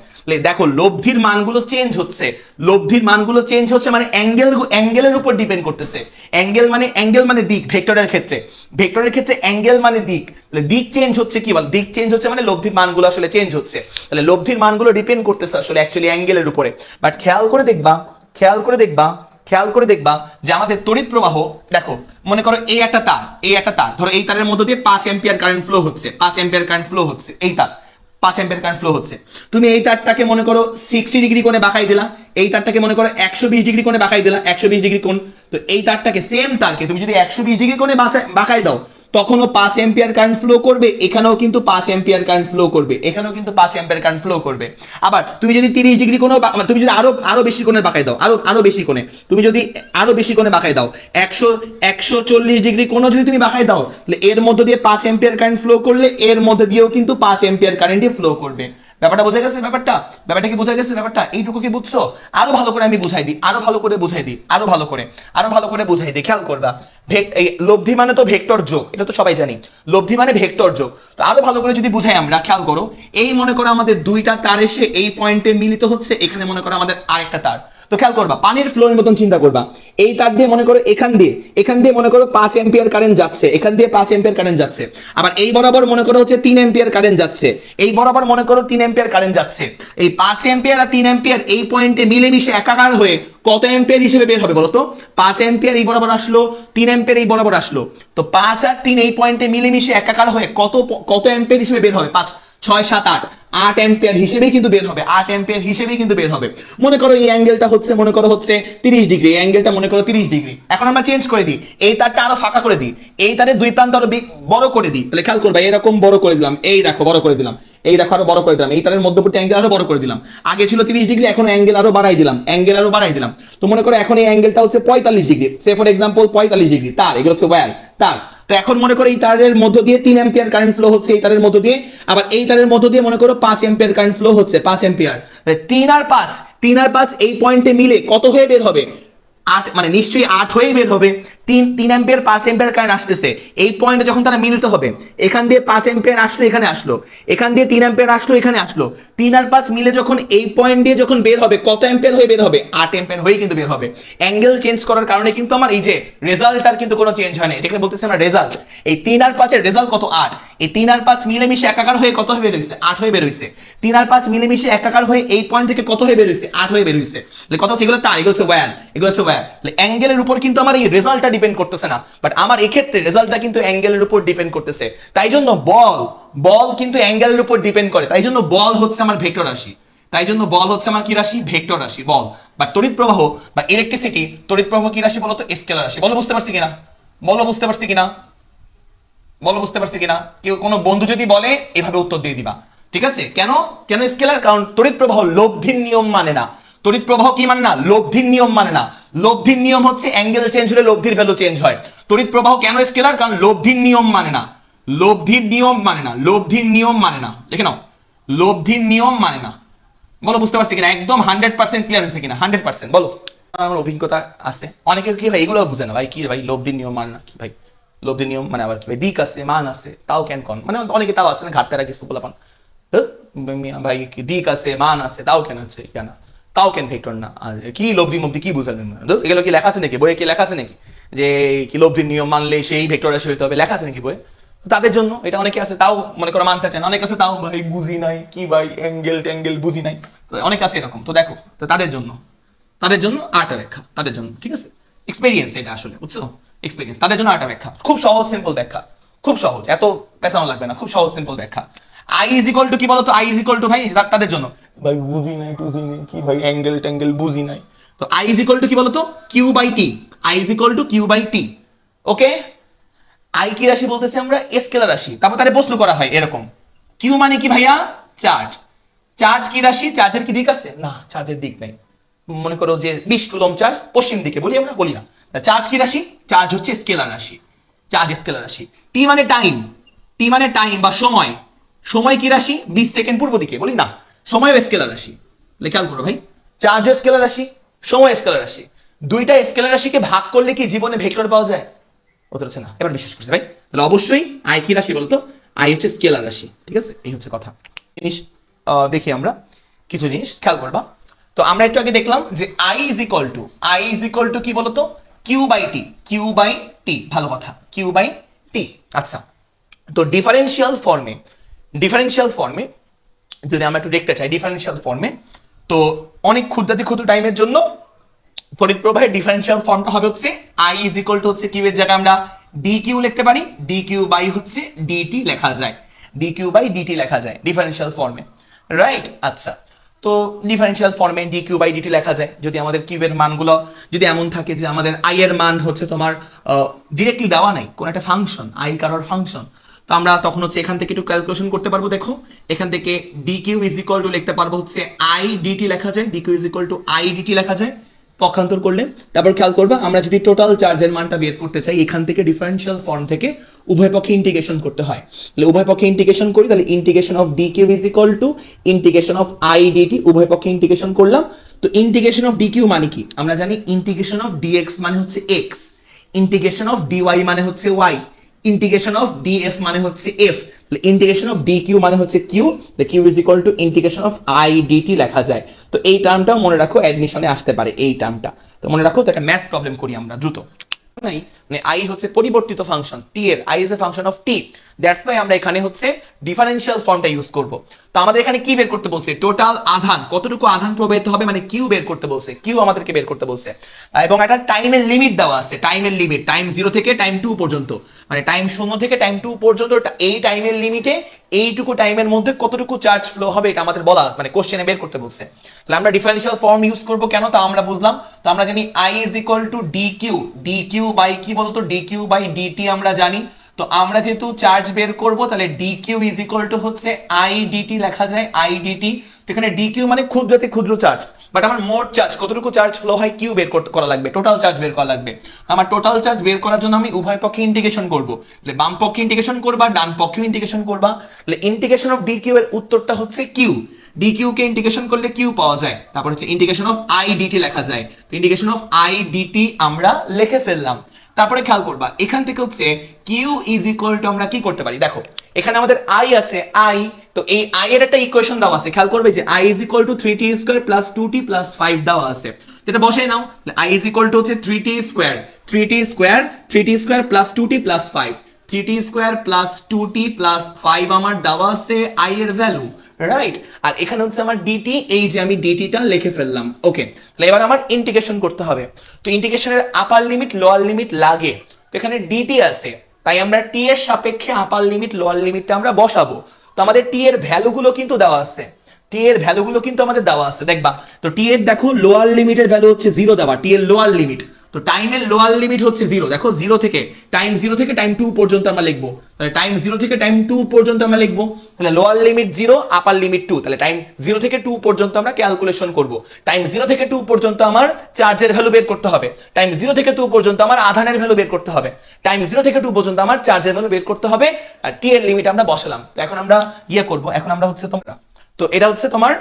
দেখো লব্ধির মানগুলো চেঞ্জ হচ্ছে, লব্ধির মানগুলো চেঞ্জ হচ্ছে মানে অ্যাঙ্গেলের উপর ডিপেন্ড করতেছে। অ্যাঙ্গেল মানে দিক, ভেক্টরের ক্ষেত্রে অ্যাঙ্গেল মানে দিক, দিক চেঞ্জ হচ্ছে, কি বল দিক চেঞ্জ হচ্ছে মানে লব্ধির মানগুলো আসলে চেঞ্জ হচ্ছে, তাহলে লব্ধির মানগুলো ডিপেন্ড করতেছে আসলে অ্যাকচুয়ালি অ্যাঙ্গেলের উপরে। বাট খেয়াল করে দেখবা যে আমাদের তড়িৎ প্রবাহ, দেখো মনে করো এই একটা তার, ধরো এই তারের মধ্য দিয়ে 5 অ্যাম্পিয়ার কারেন্ট ফ্লো হচ্ছে, 5 অ্যাম্পিয়ার কারেন্ট ফ্লো হচ্ছে, এই তার 5 অ্যাম্পিয়ার কারেন্ট ফ্লো হচ্ছে। তুমি এই তারটাকে মনে করো 60 ডিগ্রি কোণে বাঁকাই দিলা, এই তারটাকে মনে করো 120 ডিগ্রি কোণে বাঁকাই দিলা, 120 ডিগ্রি কোণ। তো এই তারটাকে সেম তারকে তুমি যদি 120 ডিগ্রি কোণে বাঁকাই দাও তখনও 5 অ্যাম্পিয়ার কারেন্ট ফ্লো করবে, এখানেও কিন্তু 5 অ্যাম্পিয়ার কারেন্ট ফ্লো করবে, এখানেও কিন্তু 5 অ্যাম্পিয়ার কারেন্ট ফ্লো করবে। আবার তুমি যদি 30 ডিগ্রি কোণেও তুমি যদি আরো বেশি কোণে বাঁকাই দাও, আরো বেশি কোণে তুমি যদি আরো বেশি কোণে বাঁকাই দাও 140 ডিগ্রি কোণও যদি তুমি বাঁকাই দাও, তাহলে এর মধ্য দিয়ে 5 অ্যাম্পিয়ার কারেন্ট ফ্লো করলে এর মধ্যে দিয়েও কিন্তু 5 অ্যাম্পিয়ার কারেন্টই ফ্লো করবে। ব্যাপারটা বোঝা গেছে? ব্যাপারটা কি বোঝা গেছে? ব্যাপারটা এইটুকু কি বুঝছো? আরো ভালো করে আমি বুঝাই দিই, আরো ভালো করে বুঝাই দিই, খেয়াল করবা। লব্ধি মানে তো ভেক্টর যোগ, এটা তো সবাই জানি, লব্ধি মানে ভেক্টর যোগ। তো আরো ভালো করে যদি বুঝাই আমরা, খেয়াল করো, এই মনে করো আমাদের দুইটা তার এসে এই পয়েন্টে মিলিত হচ্ছে, এখানে মনে করো আমাদের আরেকটা তার। তো খেয়াল করবা পানির ফ্লোর মতন চিন্তা করবা, এই তার দিয়ে মনে করো এখান দিয়ে মনে করো 5 অ্যাম্পিয়ার কারেন্ট যাচ্ছে, এখান দিয়ে 5 অ্যাম্পিয়ার কারেন্ট যাচ্ছে, আবার এই বরাবর মনে করো হচ্ছে 3 অ্যাম্পিয়ার কারেন্ট যাচ্ছে, এই বরাবর মনে করো 3 অ্যাম্পিয়ার কারেন্ট যাচ্ছে। এই 5 অ্যাম্পিয়ার আর 3 অ্যাম্পিয়ার এই পয়েন্টে মিলেমিশে একাকার হয়ে কত অ্যাম্পিয়ার হিসেবে বের হবে বলতো? 5 অ্যাম্পিয়ার এই বরাবর আসলো, 3 অ্যাম্পিয়ার এই বরাবর আসলো, তো 5 আর 3 এই পয়েন্টে মিলেমিশে একাকার হয়ে কত অ্যাম্পিয়ার হিসেবে বের হবে? 5 6 7 8 অ্যাম্পিয়ার হিসেবেই কিন্তু বের হবে, 8 অ্যাম্পিয়ার হিসেবেই কিন্তু বের হবে। মনে করো এই অ্যাঙ্গেলটা হচ্ছে মনে করো হচ্ছে 30 ডিগ্রি, এই অ্যাঙ্গেলটা মনে করো 30 ডিগ্রি। এখন আমরা চেঞ্জ করে দিই, এই তারটা আরো ফাঁকা করে দিই, এই তারের দুই প্রান্ত আরো বড় করে দিই। তাহলে খেয়াল করবা এরকম বড় করে দিলাম, এই দেখো বড় করে দিলাম, এই দেখো আরো বড় করে দিলাম, এই তারের মধ্যবর্তী অ্যাঙ্গেল আরো বড় করে দিলাম, আগে ছিল 30 ডিগ্রি এখন অ্যাঙ্গেল আরো বাড়াই দিলাম। তো মনে করো এখন এই অ্যাঙ্গেলটা হচ্ছে 45 degree, say for example 45 degree তার, এগুলো হচ্ছে ওয়্যার তার। তো এখন মনে করো এই তারের মধ্য দিয়ে 3 অ্যাম্পিয়ার কারেন্ট ফ্লো হচ্ছে, এই তারের মধ্য দিয়ে, আবার এই তারের মধ্য দিয়ে মনে করো 5 অ্যাম্পিয়ার কারেন্ট ফ্লো হচ্ছে, 5 অ্যাম্পিয়ার। 3 আর 5 এই পয়েন্টে মিলে কত হয়ে বের হবে? 8, মানে নিশ্চয়ই 8 হয়েই বের হবে। 3 অ্যাম্পিয়ার 5 অ্যাম্পিয়ার কারেন্ট আসতেছে, এই পয়েন্টে যখন তারা মিলিত হবে, এখান দিয়ে 5 অ্যাম্পিয়ার আসলো এখানে আসলো, এখান দিয়ে 3 অ্যাম্পিয়ার আসলো এখানে আসলো, 3 আর 5 মিলে যখন এই পয়েন্ট দিয়ে যখন বের হবে কত অ্যাম্পিয়ার হয়ে বের হবে? 8 অ্যাম্পিয়ার হয়ে কিন্তু বের হবে। অ্যাঙ্গেল চেঞ্জ করার কারণে কিন্তু আমার এই যে রেজাল্টটার কিন্তু কোনো চেঞ্জ হয় না, এটাকে বলতেছে আমরা রেজাল্ট। এই 3 আর 5 এর রেজাল্ট কত? 8। এই 3 আর 5 মিলেমিশে একাকার হয়ে কত হয়ে বের হইছে? 8 হয়ে বের হইছে। 3 আর 5 মিলেমিশে একাকার হয়ে এই পয়েন্ট থেকে কত হয়ে বের হইছে? 8 হয়ে বের হইছে। তাহলে কত হচ্ছে? এগুলো তার, এগুলো হচ্ছে ওয়্যার, এগুলো হচ্ছে ওয়্যার। অ্যাঙ্গেলের উপর কিন্তু আমার এই রেজাল্টটা ডিপেন্ড করতেছে না, বাট আমার এই ক্ষেত্রে রেজাল্টটা কিন্তু অ্যাঙ্গেলের উপর ডিপেন্ড করতেছে। তাই জন্য বল কিন্তু অ্যাঙ্গেলের উপর ডিপেন্ড করে, তাই জন্য বল হচ্ছে আমার ভেক্টর রাশি, কি রাশি? ভেক্টর রাশি বল। বা তড়িৎ প্রবাহ বা ইলেকট্রিসিটি, তড়িৎ প্রবাহ কি রাশি বলতো? স্কেলার রাশি। বলো বুঝতে পারছি কিনা? কেউ কোনো বন্ধু যদি বলে এভাবে উত্তর দিয়ে দিবা, ঠিক আছে? কেন স্কেলার? কারণ তড়িৎ প্রবাহ লব্ধির নিয়ম মানে না। তড়িৎ প্রবাহ কি মানে না? লব্ধির নিয়ম মানে না। লব্ধির নিয়ম হচ্ছে অ্যাঙ্গেল চেঞ্জ হলে লব্ধির ভ্যালু চেঞ্জ হয়। তড়িৎ প্রবাহ কেন স্কেলার? কারণ লব্ধির নিয়ম মানে না। লিখে নাও, লব্ধির নিয়ম মানে না। বলো বুঝতে পারছি কিনা, একদম 100% ক্লিয়ার হয়েছে কিনা, 100% বলো। আমার অভিজ্ঞতা আছে, অনেকে কি ভাই এগুলো বুঝে না ভাই, কি ভাই লব্ধির নিয়ম মানে না কি ভাই, লব্ধির নিয়ম মানে আবার কি ভাই, দিক আছে মান আছে তাও কেন কন, মানে অনেকে তাও আছে না ঘাটতারা কিছু বলাপান, ভাই কি দিক আছে মান আছে তাও কেন হচ্ছে কেন, তাও কেন ভেক্টর না, আর কি লব্ধি মব্ধি কি বুঝালেন, এগুলো কি লেখা আছে নাকি বইয়ে, কি লেখা আছে নাকি যে কি লব্ধির নিয়ম মানলে সেই ভেক্টর রাশি হইতে হবে, লেখা আছে নাকি বইয়ে? তাদের জন্য এটা, অনেকে আছে তাও মনে করো মানতে চায় না, অনেক আছে তাও ভাই বুঝি নাই কি ভাই অ্যাঙ্গেল ট্যাঙ্গেল বুঝি নাই, তো অনেক আছে এরকম। তো দেখো তো তাদের জন্য, তাদের জন্য আটটা ব্যাখ্যা, তাদের জন্য ঠিক আছে, এক্সপেরিয়েন্স এটা আসলে বুঝছো, এক্সপেরিয়েন্স, তাদের জন্য আটটা ব্যাখ্যা, খুব সহজ সিম্পল ব্যাখ্যা, খুব সহজ, এত পেছানো লাগবে না, খুব সহজ সিম্পল ব্যাখ্যা। আই ইজ ইকুয়াল টু কি বলতো, আই ইজ ইকুয়াল টু ভাই তাদের জন্য ভাই বুঝি নাই টুঝি নাই কি ভাই অ্যাঙ্গেল ট্যাঙ্গেল বুঝি নাই, তো আই ইজ ইকুয়াল টু কি বলতো Q by T, I is equal to Q by T. Okay, I কি রাশি বলতেছি আমরা, স্কেলার রাশি, তারপর তাহলে প্রশ্ন করা হয় এরকম, কিউ মানে কি ভাইয়া চার্জ, চার্জ কি রাশি, চার্জের কি দিক আছে না, চার্জের দিক নাই, মনে করো যে 20 কুলম চার্জ পশ্চিম দিকে বলি আমরা, বলি না, চার্জ কি রাশি, চার্জ হচ্ছে স্কেলার রাশি, চার্জ স্কেলার রাশি। টি মানে টাইম, টি মানে টাইম বা সময়, সময় কি রাশি 20 সেকেন্ড পূর্ব দিকে বলি না, সময় স্কেলার রাশি, খেয়াল করো ভাই, চার্জ স্কেলার রাশি, সময় স্কেলার রাশি, দুইটা স্কেলার রাশিকে ভাগ করলে কি জীবনে ভেক্টর পাওয়া যায়? হতে হচ্ছে না, এবার বিশ্বাস করছি ভাই, তাহলে অবশ্যই আই কি রাশি বলতো, আই হচ্ছে স্কেলার রাশি, ঠিক আছে, এই হচ্ছে কথা। জিনিস দেখি আমরা কিছু জিনিস খেয়াল করবা। তো আমরা একটু আগে দেখলাম যে আই ইজ ইকুয়াল টু কি বলতো, Q by T, Q by T, ভালো কথা, কিউ বাই টি। আচ্ছা, তো ডিফারেন্সিয়াল ফর্মে যদি আমরা একটু দেখতে চাই ডিফারেন্সিয়াল ফর্মে, তো অনেক ক্ষুদ্রাতি ক্ষুদ্র টাইমের জন্য তড়িৎ প্রবাহের ডিফারেন্সিয়াল ফর্মটা হবে হচ্ছে আই ইজ ইকুয়াল টু হচ্ছে কিউ এর জায়গায় আমরা ডি কিউ লিখতে পারি, ডি কিউ বাই হচ্ছে ডিটি লেখা যায়, ডি কিউ বাই ডিটি লেখা যায় ডিফারেন্সিয়াল ফর্মে, রাইট। আচ্ছা, তো ডিফারেন্সিয়াল ফর্মে ডি কিউ বাই ডিটি লেখা যায় যদি আমাদের কিউবের মানগুলো যদি এমন থাকে যে আমাদের আই এর মান হচ্ছে তোমার ডিরেক্টলি দেওয়া নাই, কোন একটা ফাংশন আই কারোর ফাংশন, তো আমরা তখন হচ্ছে এখান থেকে একটু ক্যালকুলেশন করতে পারবো। দেখো এখান থেকে D Q is equal to লিখতে পারবো হচ্ছে আই ডিটি লেখা যায়, D Q is equal to I DT লেখা যায় পক্ষান্তর করলে। তারপর খেয়াল করবা আমরা যদি টোটাল চার্জের মানটা বের করতে চাই এখান থেকে ডিফারেন্সিয়াল ফর্ম থেকে উভয় পক্ষে ইন্টিগ্রেশন করতে হয়, তাহলে উভয় পক্ষে ইন্টিগ্রেশন করি, তাহলে integration of D Q is equal to integration of I DT, উভয় পক্ষে ইন্টিগ্রেশন করলাম। তো ইন্টিগ্রেশন অফ ডি কিউ মানে কি আমরা জানি, ইন্টিগ্রেশন অফ ডিএক্স মানে হচ্ছে এক্স, ইন্টিগ্রেশন অফ ডিওয়াই মানে হচ্ছে ওয়াই, ইন্টিগ্রেশন অফ ডিএফ মানে হচ্ছে F, integration of D Q মানে হচ্ছে Q, Q is equal to integration of I DT লেখা যায়। তো এই টার্মটাও মনে রাখো, অ্যাডমিশনে আসতে পারে এই টার্মটা, তো মনে রাখো। তো একটা ম্যাথ প্রবলেম করি আমরা দ্রুত, নাই মানে আই হচ্ছে পরিবর্তিত ফাংশন টি এর, I is a function of T, that's why আমরা এখানে হচ্ছে ডিফারেন্সিয়াল ফর্মটা ইউজ করব। তো আমাদের এখানে কি বের করতে বলছে, টোটাল আধান কতটুকু আধান প্রবাহিত হবে মানে কিউ বের করতে বলছে, কিউ আমাদেরকে বের করতে বলছে, এবং একটা টাইমের লিমিট দেওয়া আছে, টাইমের লিমিট টাইম 0 থেকে টাইম 2 পর্যন্ত, মানে টাইম 0 থেকে টাইম 2 পর্যন্ত, এই টাইমের লিমিটে এইটুকু টাইমের মধ্যে কতটুকু চার্জ ফ্লো হবে এটা আমাদের বলা মানে কোশ্চেনে বের করতে বলছে। তাহলে আমরা ডিফারেন্সিয়াল ফর্ম ইউজ করব কেন তা আমরা বুঝলাম। তো আমরা জানি I is equal to D Q by কি বলতো, ডি কিউ বাই ডিটি আমরা জানি। তো আমরা যেহেতু চার্জ বের করব তাহলে D Q is equal to হচ্ছে আই ডিটি লেখা যায়, আই ডিটি। তো এখানে ডি কিউ মানে ক্ষুদ্রাতি ক্ষুদ্র চার্জ, বাট আমার মোট চার্জ কতটুকু চার্জ ফ্লো হয় কিউ বের করা লাগবে, টোটাল চার্জ বের করা লাগবে। আমার টোটাল চার্জ বের করার জন্য আমি উভয় পক্ষে ইন্টিগ্রেশন করব, তাহলে বাম পক্ষে ইন্টিগ্রেশন করবা ডান পক্ষে ইন্টিগ্রেশন করবা, তাহলে ইন্টিগ্রেশন অফ ডি কিউ এর উত্তরটা হচ্ছে কিউ, ডি কিউ কে ইন্টিগ্রেশন করলে কিউ পাওয়া যায়, তারপর হচ্ছে ইন্টিগ্রেশন অফ আই ডিটি লেখা যায়, তো ইন্টিগ্রেশন অফ আই ডিটি আমরা লিখে ফেললাম। তারপরে খেয়াল করবা এখান থেকে হচ্ছে কিউ ইজ ইকুয়াল টু আমরা কি করতে পারি, দেখো এখানে আমাদের আই আছে, আই, তো এই আই এর একটা ইকুয়েশন দেওয়া আছে, খেয়াল করবে যে I is equal two 3t square plus 2t plus 5 দেওয়া আছে, এটা বসাই নাও। আই ইজ ইকুয়াল টু হচ্ছে 3t square plus 2t plus 5, 3t square plus 2t plus 5 আমার দেওয়া আছে আই এর ভ্যালু, রাইট। আর এখানে হচ্ছে আমার ডিটি, এই যে আমি ডিটিটা লিখে ফেললাম। ওকে, তাহলে এবার আমার ইন্টিগ্রেশন করতে হবে। তো ইন্টিগ্রেশনের আপার লিমিট লোয়ার লিমিট লাগে, তো এখানে ডিটি আছে, তাই আমরা টি এর সাপেক্ষে আপার লিমিট লোয়ার লিমিটটা আমরা বসাবো। তো আমাদের টি এর ভ্যালুগুলো কিন্তু দেওয়া আছে, টি এর ভ্যালুগুলো কিন্তু আমাদের দেওয়া আছে দেখবা। তো টি এর দেখো লোয়ার লিমিটের ভ্যালু হচ্ছে 0 দেওয়া, টি এর লোয়ার লিমিট, তো টাইমের লোয়ার লিমিট হচ্ছে 0, দেখো 0 থেকে টাইম 2 পর্যন্ত আমরা লিখবো, তাহলে টাইম 0 থেকে টাইম 2 পর্যন্ত আমরা লিখবো, তাহলে লোয়ার লিমিট 0 আপার লিমিট 2, তাহলে টাইম 0 থেকে 2 পর্যন্ত আমরা ক্যালকুলেশন করব। টাইম 0 থেকে 2 পর্যন্ত আমার চার্জের ভ্যালু বের করতে হবে, টাইম 0 থেকে 2 পর্যন্ত আমার আধানের ভ্যালু বের করতে হবে, টাইম 0 থেকে 2 পর্যন্ত আমার চার্জের ভ্যালু বের করতে হবে, আর টি এর লিমিট আমরা বসালাম। তো এখন আমরা করব, এখন আমরা হচ্ছে তোমরা, তো এটা হচ্ছে তোমার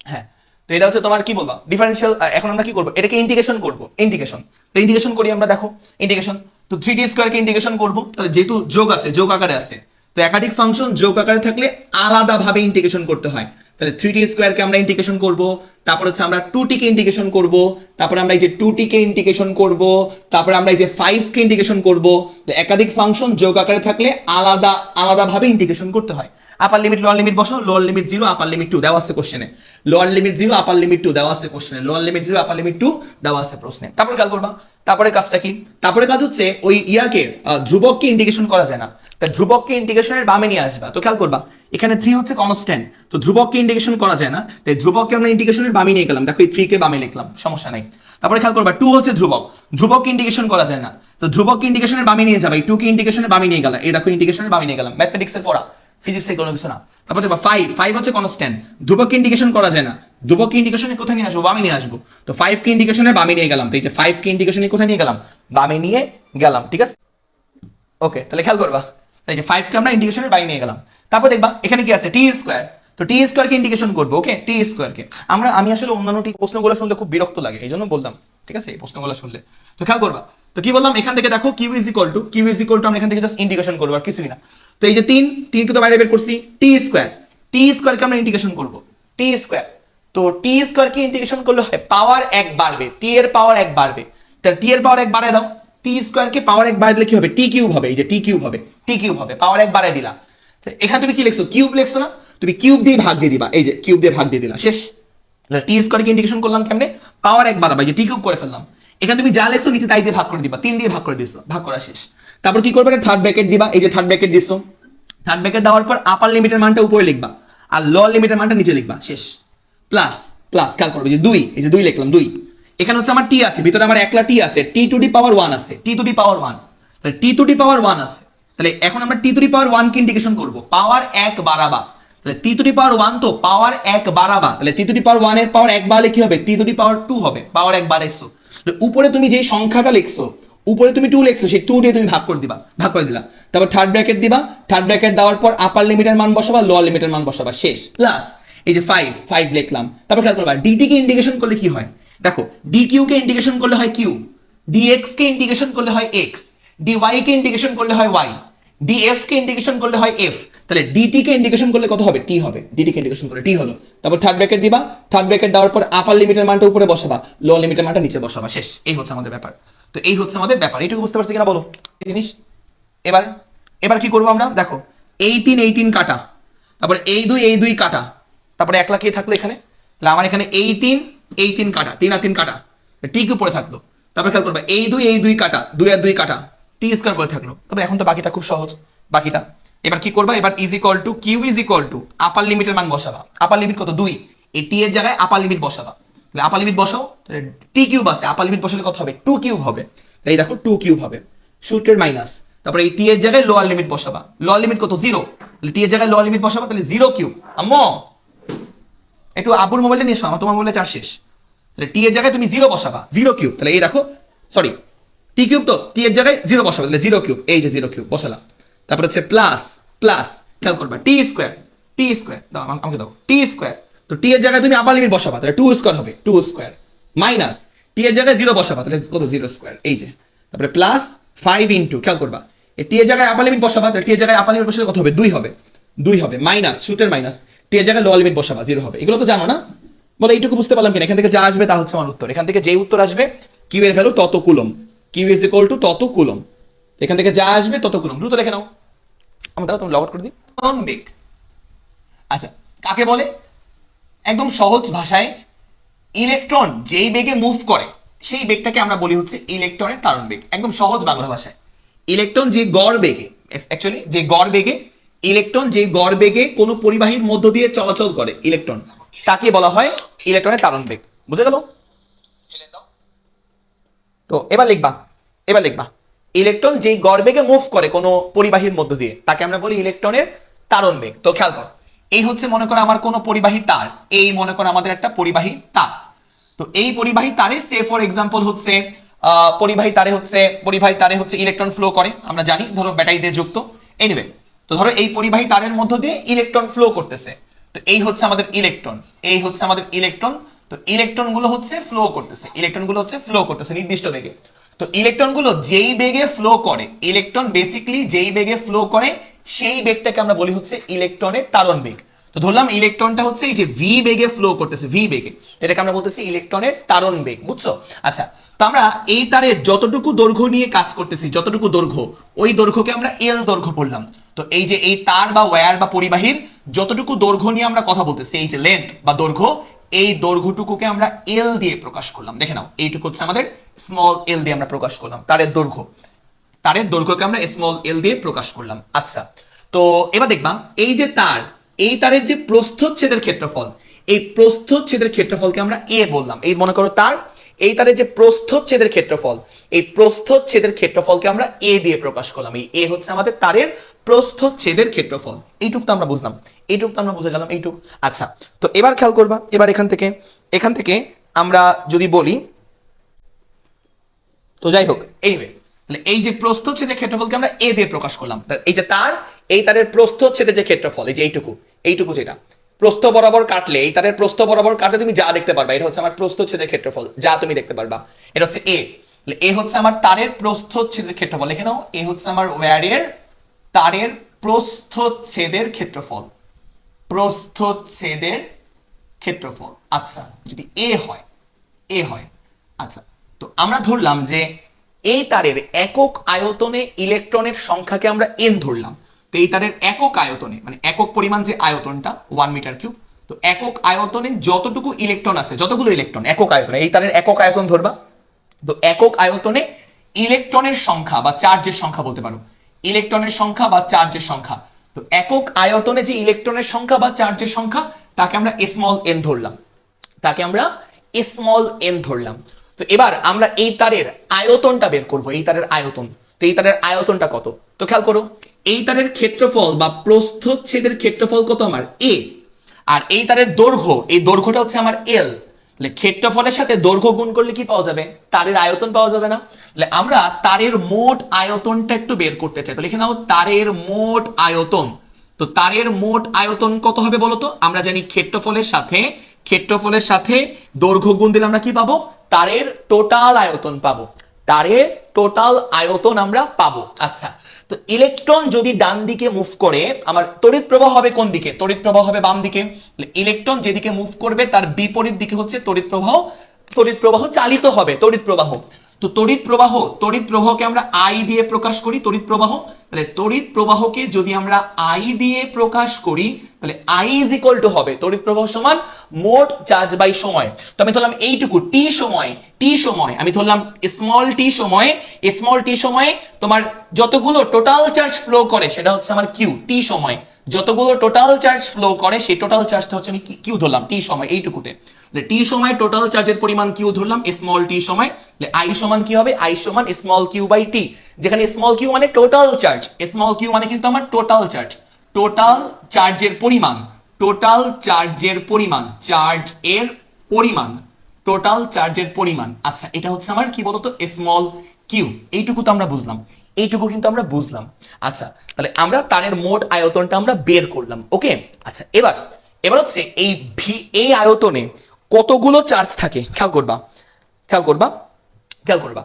হ্যাঁ, তো এটা হচ্ছে তোমার কি বলবো ডিফারেন্সিয়াল। এখন আমরা কি করবো, এটাকে ইন্টিগ্রেশন করবো। ইন্টিগ্রেশন, তো ইন্টিগ্রেশন করি আমরা, দেখো ইন্টিগ্রেশন, তো 3t স্কয়ারকে ইন্টিগ্রেশন করবো। তাহলে যেহেতু যোগ আছে, যোগ আকারে আছে, তো একাধিক ফাংশন যোগ আকারে থাকলে আলাদাভাবে ইন্টিগ্রেশন করতে হয়। তাহলে 3t স্কয়ারকে আমরা ইন্টিগ্রেশন করব, তারপর হচ্ছে আমরা 2t কে ইন্টিগ্রেশন করব, তারপর আমরা এই যে 2t কে ইন্টিগ্রেশন করব, তারপর আমরা এই যে 5 কে ইন্টিগ্রেশন করব। একাধিক ফাংশন যোগ আকারে থাকলে আলাদাভাবে ইন্টিগ্রেশন করতে হয়। আপার লিমিট লোয়ার লিমিট বসাও, লোয়ার লিমিট 0 আপার লিমিট 2 দেওয়া আছে কোশ্চেনে, লোয়ার লিমিট 0 আপার লিমিট 2 দেওয়া আছে কোশ্চেনে, লোয়ার লিমিট 0 আপার লিমিট 2 দেওয়া আছে প্রশ্নে। তারপরে কাজ করবা, তারপরে কাজটা কি, তারপরে কাজ হচ্ছে ওই ইয়াকে ধ্রুবককে ইন্টিগ্রেশন করা যায় না, তাই ধ্রুবককে ইন্টিগ্রেশনের বামে নিয়ে আসবা। তো খেয়াল করবা এখানে 3 হচ্ছে কনস্ট্যান্ট, তো ধ্রুবককে ইন্টিগ্রেশন করা যায় না, তাই ধ্রুবককে আমরা ইন্টিগ্রেশনের বামে নিয়ে গেলাম। দেখো এই 3 কে বামে লিখলাম, সমস্যা নাই। তারপরে খেয়াল করবা 2 হচ্ছে ধ্রুবক, ধ্রুবককে ইন্টিগ্রেশন করা যায় না, তো ধ্রুবককে ইন্টিগ্রেশনের বামে নিয়ে যাবে, এই 2 কে ইন্টিগ্রেশনের বামে নিয়ে গেলাম, এই দেখো ইন্টিগ্রেশনের বামে নিয়ে গেলাম, ম্যাথমেটিক্সের পড়া, ফিজিক্সে কোনো কিছু না। তারপর দেখবা 5 হচ্ছে কনস্ট্যান্ট, ধ্রুবককে ইন্টিগ্রেশন করা যায় না, ধ্রুবককে ইন্টিগ্রেশনে কোথায় নিয়ে আসবো, বামে নিয়ে আসবো, তো 5 কে ইন্টিগ্রেশনের বামে নিয়ে গেলাম, তো এই যে 5 কে ইন্টিগ্রেশনে কোথায় নিয়ে গেলাম, বামে নিয়ে গেলাম, ঠিক আছে। ওকে, তাহলে খেয়াল করবা এই যে 5 কে আমরা ইন্টিগ্রেশনের বাইরে নিয়ে গেলাম। তারপর দেখবা এখানে কি আছে, টি স্কয়ার, তো টি স্কয়ার কে ইন্টিগ্রেশন করব। ওকে, টি স্কয়ার কে আমি আসলে অন্যান্য প্রশ্নগুলো শুনলে খুব বিরক্ত লাগে, এই জন্য বললাম, ঠিক আছে, এই প্রশ্নগুলো শুনলে। তো খেয়াল করবা, তো কি বললাম এখান থেকে দেখো কিউ ইজ ইকুয়াল টু আমরা এখান থেকে জাস্ট ইন্টিগ্রেশন করবো, আর কিছুই না। তো এই যে 3 কে তো বাইরে বের করছি, টি স্কয়ার কে আমরা ইন্টিগ্রেশন করব, টি স্কয়ার, তো টি স্কয়ার কে ইন্টিগ্রেশন করলে হয় পাওয়ার 1 বাড়বে, টি এর পাওয়ার 1 বাড়বে, তাহলে টি এর পাওয়ার 1 বাড়ায় দাও, টি স্কয়ার কে পাওয়ার 1 বাড়ায় দিলে কি হবে, টি কিউব হবে, এই যে টি কিউব হবে, পাওয়ার 1 বাড়ায় দিলা। এখানে তুমি কি লিখছো, কিউব লিখছো না, তুমি কিউব দিয়ে ভাগ দিয়ে দিবা, এই যে কিউব দিয়ে ভাগ দিয়ে দিলা, শেষ। টি স্কয়ার কে ইন্টিগ্রেশন করলাম কেমনে, পাওয়ার 1 বাড়াবা, এই যে টি কিউব করে ফেললাম। এখানে তুমি যা লিখছো নিচে তাই দিয়ে ভাগ করে দিবা, 3 দিয়ে ভাগ করে দিছো, ভাগ করা শেষ। তারপর কি করবে, থার্ড ব্র্যাকেট দিবা, এই যে থার্ড ব্র্যাকেট দিছো, থার্ড ব্র্যাকেট দেওয়ার পর আপার লিমিটের মানটা উপরে লিখবা আর লোয়ার লিমিটের মানটা নিচে লিখবা, শেষ। প্লাস প্লাস খেয়াল করবে যে 2, এই যে 2 লিখলাম, 2 এখানে হচ্ছে আমার টি আছে, ভিতরে আমার একলা টি আছে, টি টু দি পাওয়ার 1 আছে, টি টু দি পাওয়ার 1, তাহলে টি টু দি পাওয়ার 1 আছে, তাহলে এখন আমরা টি to the power 1 K integration করব, পাওয়ার 1 বাড়াবা, তাহলে টি টু দি পাওয়ার 1 তো পাওয়ার 1 বাড়াবা, তাহলে টি টু দি পাওয়ার 1 এর পাওয়ার 1 বাড়ালে কি হবে, টি টু দি পাওয়ার 2 হবে, পাওয়ার 1 বাড়াইছো, উপরে তুমি যে সংখ্যাটা লিখছো, উপরে তুমি 2 লিখছো, সেই 2 দিয়ে তুমি ভাগ করে দিবা, ভাগ করে দিলা। তারপর থার্ড ব্র্যাকেট দিবা, থার্ড ব্র্যাকেট দেওয়ার পর আপার লিমিটের মান বসাবা, লোয়ার লিমিটের মান বসাবা, শেষ। প্লাস এই যে 5 লিখলাম। তারপর খেয়াল করবা ডিটি কে ইন্টিগ্রেশন করলে কি হয়, দেখো ডি কিউ কে ইন্টিগ্রেশন করলে হয় কিউ, ডিএক্স কে ইন্টিগ্রেশন করলে হয় এক্স, ডিওয়াই কে ইন্টিগ্রেশন করলে হয় ওয়াই, ডিএফ কে ইন্টিগ্রেশন করলে হয় এফ, তাহলে ডিটি কে ইন্টিগ্রেশন করলে কত হবে, টি হবে, ডিটি কে ইন্টিগ্রেশন করলে টি হলো। তারপর থার্ড ব্র্যাকেট দিবা, থার্ড ব্র্যাকেট দেওয়ার পর আপার লিমিটের মানটা উপরে বসাবা, লোয়ার লিমিটের মানটা নিচে বসাবা, শেষ। এই হচ্ছে আমাদের ব্যাপার। তো এই হচ্ছে আমাদের ব্যাপার, এইটুকু বুঝতে পারছি কিনা বলো জিনিস। এবার এবার কি করবো আমরা, দেখো এই 3 কাটা, তারপর এই 2 কাটা, তারপরে একলা কে থাকলো এখানে, তাহলে আমার এখানে এই 3 কাটা, 3 আর 3 কাটা, টি কে পড়ে থাকলো। তারপর খেয়াল করবা এই 2 কাটা, 2 আর 2 কাটা, টি স্কয়ার পড়ে থাকলো। তবে এখন তো বাকিটা খুব সহজ, বাকিটা এবার কি করবা, এবার is equal to Q is equal to upper লিমিটের মান বসাবা, আপার লিমিট কত 2, এই টি এর জায়গায় আপার লিমিট বসাবা, তাহলে আপার লিমিট বসাও, তাহলে টি কিউব আছে, আপার লিমিট বসালে কত হবে, 2 কিউব হবে, তাই দেখো 2 কিউব হবে, সূত্রের মাইনাস। তারপরে এই টি এর জায়গায় লোয়ার লিমিট বসাবা, লোয়ার লিমিট কত 0, তাহলে টি এর জায়গায় লোয়ার লিমিট বসাবা, তাহলে 0 কিউব। আম্মু একটু আব্বুর মোবাইলটা নিয়ে এসো, আমার তোমার মোবাইলে চার্জ শেষ। তাহলে টি এর জায়গায় তুমি 0 বসাবা, 0 কিউব, তাহলে এই দেখো সরি টি কিউব, তো টি এর জায়গায় 0 বসাবা, তাহলে 0 কিউব, এই যে 0 কিউব বসালাম। তারপর হচ্ছে প্লাস প্লাস খেয়াল করবা টি স্কয়ার দাও আমাকে দাও, টি স্কয়ার, তো টি এর জায়গায় তুমি আপার লিমিট বসাবা, তাহলে 2 স্কয়ার হবে, 2 স্কয়ার মাইনাস টি এর জায়গায় 0 বসাবা, তাহলে কত 0 স্কয়ার, এই যে। তারপরে প্লাস 5 ইনটু খেয়াল করবা এই টি এর জায়গায় আপার লিমিট বসাবা, তাহলে টি এর জায়গায় আপার লিমিট বসালে কত হবে, 2 হবে, 2 হবে মাইনাস সূত্রের মাইনাস, টি এর জায়গায় লোয়ার লিমিট বসাবা, 0 হবে। এগুলো তো জানো না, বলে এইটুকু বুঝতে পারলাম কিনা, এখান থেকে যা আসবে তা হচ্ছে আমার উত্তর, এখান থেকে যে উত্তর আসবে কিউ এর ভ্যালু তত coulomb, Q is equal to তত কুলম, এখান থেকে যা আসবে তত কুলম, দ্রুত লিখে নাও। আমরা দাও তুমি লগ আউট করে দিই। তারণ বেগ, আচ্ছা কাকে বলে, একদম সহজ ভাষায় ইলেকট্রন যেই বেগে মুভ করে সেই বেগটাকে আমরা বলি হচ্ছে ইলেকট্রনের তারণ বেগ, একদম সহজ বাংলা ভাষায়। ইলেকট্রন যে গড় বেগে, অ্যাকচুয়ালি যে গড় বেগে, ইলেকট্রন যে গড় বেগে কোনো পরিবাহীর মধ্য দিয়ে চলাচল করে ইলেকট্রন, তাকে বলা হয় ইলেকট্রনের তারণ বেগ, বুঝে গেল। তো এবার লিখবা ইলেকট্রন যেই গড় বেগে মুভ করে কোনো পরিবাহীর মধ্য দিয়ে তাকে আমরা বলি ইলেকট্রনের তারণ বেগ। তো খেয়াল করো এই হচ্ছে মনে করো আমার কোনো পরিবাহী তার, এই মনে করো আমাদের একটা পরিবাহী তার, তো এই পরিবাহী তারে সে ফর এক্সাম্পল হচ্ছে পরিবাহী তারে হচ্ছে ইলেকট্রন ফ্লো করে, আমরা জানি ধরো ব্যাটারি দিয়ে যুক্ত, এনিওয়ে। তো ধরো এই পরিবাহী তারের মধ্য দিয়ে ইলেকট্রন ফ্লো করতেছে, তো এই হচ্ছে আমাদের ইলেকট্রন, এই হচ্ছে আমাদের ইলেকট্রন। তো ইলেকট্রন গুলো হচ্ছে ফ্লো করতেছে, ইলেকট্রন গুলো হচ্ছে ফ্লো করতেছে নির্দিষ্ট বেগে। তো ইলেকট্রন গুলো যেই বেগে ফ্লো করে, ইলেকট্রন বেসিক্যালি যেই বেগে ফ্লো করে সেই বেগটাকে আমরা বলি হচ্ছে ইলেকট্রনের তাড়ন বেগ। তো ধরলাম ইলেকট্রনটা হচ্ছে এই যে ভি বেগে ফ্লো করতেছে, ভি বেগে, এটাকে আমরা বলতেছি ইলেকট্রনের তাড়ন বেগ, বুঝছো? আচ্ছা, তো আমরা এই তারের যতটুকু দৈর্ঘ্য নিয়ে কাজ করতেছি, যতটুকু দৈর্ঘ্য, ওই দৈর্ঘ্যকে আমরা এল দৈর্ঘ্য বললাম। তো এই যে এই তার বা ওয়্যার বা পরিবাহীর যতটুকু দৈর্ঘ্য নিয়ে আমরা কথা বলতেছি, এই যে লেন্থ বা দৈর্ঘ্য, এই দৈর্ঘ্যটুকুকে আমরা এল দিয়ে প্রকাশ করলাম। দেখে নাও, এইটুকু হচ্ছে আমাদের স্মল এল দিয়ে আমরা প্রকাশ করলাম তারের দৈর্ঘ্য, তারের দৈর্ঘ্যকে আমরা স্মল এল দিয়ে প্রকাশ করলাম। আচ্ছা, তো এবার দেখবা এই যে তার, এই তারের যে প্রস্থচ্ছেদের ক্ষেত্রফল, এই প্রস্থচ্ছেদের ক্ষেত্রফলকে আমরা এ বললাম। এই মনে করো তার, এই তারের যে প্রস্থচ্ছেদের ক্ষেত্রফল, এই প্রস্থচ্ছেদের ক্ষেত্রফলকে আমরা এ দিয়ে প্রকাশ করলাম। এই এ হচ্ছে আমাদের তারের প্রস্থচ্ছেদের ক্ষেত্রফল। এইটুকু তো আমরা বুঝলাম, এইটুকু তো আমরা বুঝে গেলাম, এইটুকু। আচ্ছা, তো এবার খেয়াল করবা, এবার এখান থেকে আমরা যদি বলি, তো যাই হোক, এনিওয়ে, এই যে প্রস্থচ্ছেদের ক্ষেত্রফলকে আমরা এ দিয়ে প্রকাশ করলাম। এই যে তার, এই তারের প্রস্থচ্ছেদের যে ক্ষেত্রফল, এই যে এইটুকু, এইটুকু যেটা প্রস্থ বরাবর কাটলে, এই তারের প্রস্থ বরাবর কাটলে তুমি যা দেখতে পারবা, এটা হচ্ছে আমার প্রস্থচ্ছেদের ক্ষেত্রফল, যা তুমি দেখতে পারবা, এটা হচ্ছে এ। এ হচ্ছে আমার তারের প্রস্থচ্ছেদের ক্ষেত্রফল, লিখে নাও, এ হচ্ছে আমার ওয়্যারের তারের প্রস্থচ্ছেদের ক্ষেত্রফল, প্রস্থচ্ছেদের ক্ষেত্রফল। আচ্ছা, যদি এ হয়, এ হয়, আচ্ছা, তো আমরা ধরলাম যে এই তারের একক আয়তনে ইলেকট্রনের সংখ্যাকে আমরা এন ধরলাম। তো এই তারের একক আয়তনে, মানে একক পরিমাণ যে আয়তনটা 1 মিটার কিউব, তো একক আয়তনে যতটুকু ইলেকট্রন আছে, যতগুলো ইলেকট্রন একক আয়তনে, এই তারের একক আয়তন ধরবা। তো একক আয়তনে ইলেকট্রনের সংখ্যা বা চার্জের সংখ্যা বলতে পারো, ইলেকট্রনের সংখ্যা বা চার্জের সংখ্যা। তো একক আয়তনে যে ইলেকট্রনের সংখ্যা বা চার্জের সংখ্যা, তাকে আমরা স্মল এন ধরলাম, তাকে আমরা স্মল এন ধরলাম। তো এবার আমরা এই তারের আয়তনটা বের করব, এই তারের আয়তন। তো এই তারের আয়তনটা কত? তো খেয়াল করো, এই তারের ক্ষেত্রফল বা প্রস্থচ্ছেদের ক্ষেত্রফল কত আমার এ, আর এই তারের দৈর্ঘ্য, এই দৈর্ঘ্যটা হচ্ছে আমার এল। ক্ষেত্রফলের সাথে দৈর্ঘ্য গুণ করলে কি পাওয়া যাবে? তারের আয়তন পাওয়া যাবে না? আমরা তারের মোট আয়তনটা একটু বের করতে চাই। তো লিখে নাও তারের মোট আয়তন। তো তারের মোট আয়তন কত হবে বলতো? আমরা জানি ক্ষেত্রফলের সাথে দৈর্ঘ্য গুণ দিলে আমরা কি পাবো? তারের টোটাল আয়তন পাবো, তারের টোটাল আয়তন আমরা পাবো। আচ্ছা, তো ইলেকট্রন যদি ডান দিকে মুভ করে, আমার তড়িৎ প্রবাহ হবে কোন দিকে? তড়িৎ প্রবাহ হবে বাম দিকে। ইলেকট্রন যেদিকে মুভ করবে তার বিপরীত দিকে হচ্ছে তড়িৎ প্রবাহ চালিত হবে, তড়িৎ প্রবাহ। তো তড়িৎ প্রবাহকে আমরা আই দিয়ে প্রকাশ করি, তড়িৎ প্রবাহ। তাহলে তড়িৎ প্রবাহকে যদি আমরা আই দিয়ে প্রকাশ করি, তাহলে আই ইজ ইকুয়াল টু হবে তড়িৎ প্রবাহ সমান মোট চার্জ বাই সময়। তো আমি ধরলাম এইটুকু টি সময় আমি ধরলাম স্মল টি সময়ে তোমার যতগুলো টোটাল চার্জ ফ্লো করে সেটা হচ্ছে আমার কিউ। টি সময় যতগুলো টোটাল চার্জ ফ্লো করে সেই টোটাল চার্জটা হচ্ছে আমি কিউ ধরলাম টি সময়, এইটুকুতে। টি সময় টোটাল চার্জের পরিমাণ কিউ ধরলাম স্মল টি সময়। আই সমান কি হবে? আই সমান স্মল কিউ বাই টি, যেখানে স্মল কিউ মানে টোটাল চার্জ, স্মল কিউ মানে কিন্তু আমার টোটাল চার্জ, টোটাল চার্জের পরিমাণ, টোটাল চার্জের পরিমাণ। আচ্ছা, এটা হচ্ছে আমার কি বলতো? Small Q. এইটুকু তো আমরা বুঝলাম, এইটুকু কিন্তু আমরা বুঝলাম। আচ্ছা, তাহলে আমরা তারের মোট আয়তনটা আমরা বের করলাম। ওকে, আচ্ছা, এবার হচ্ছে এই আয়তনে কতগুলো চার্জ থাকে খেয়াল করবা।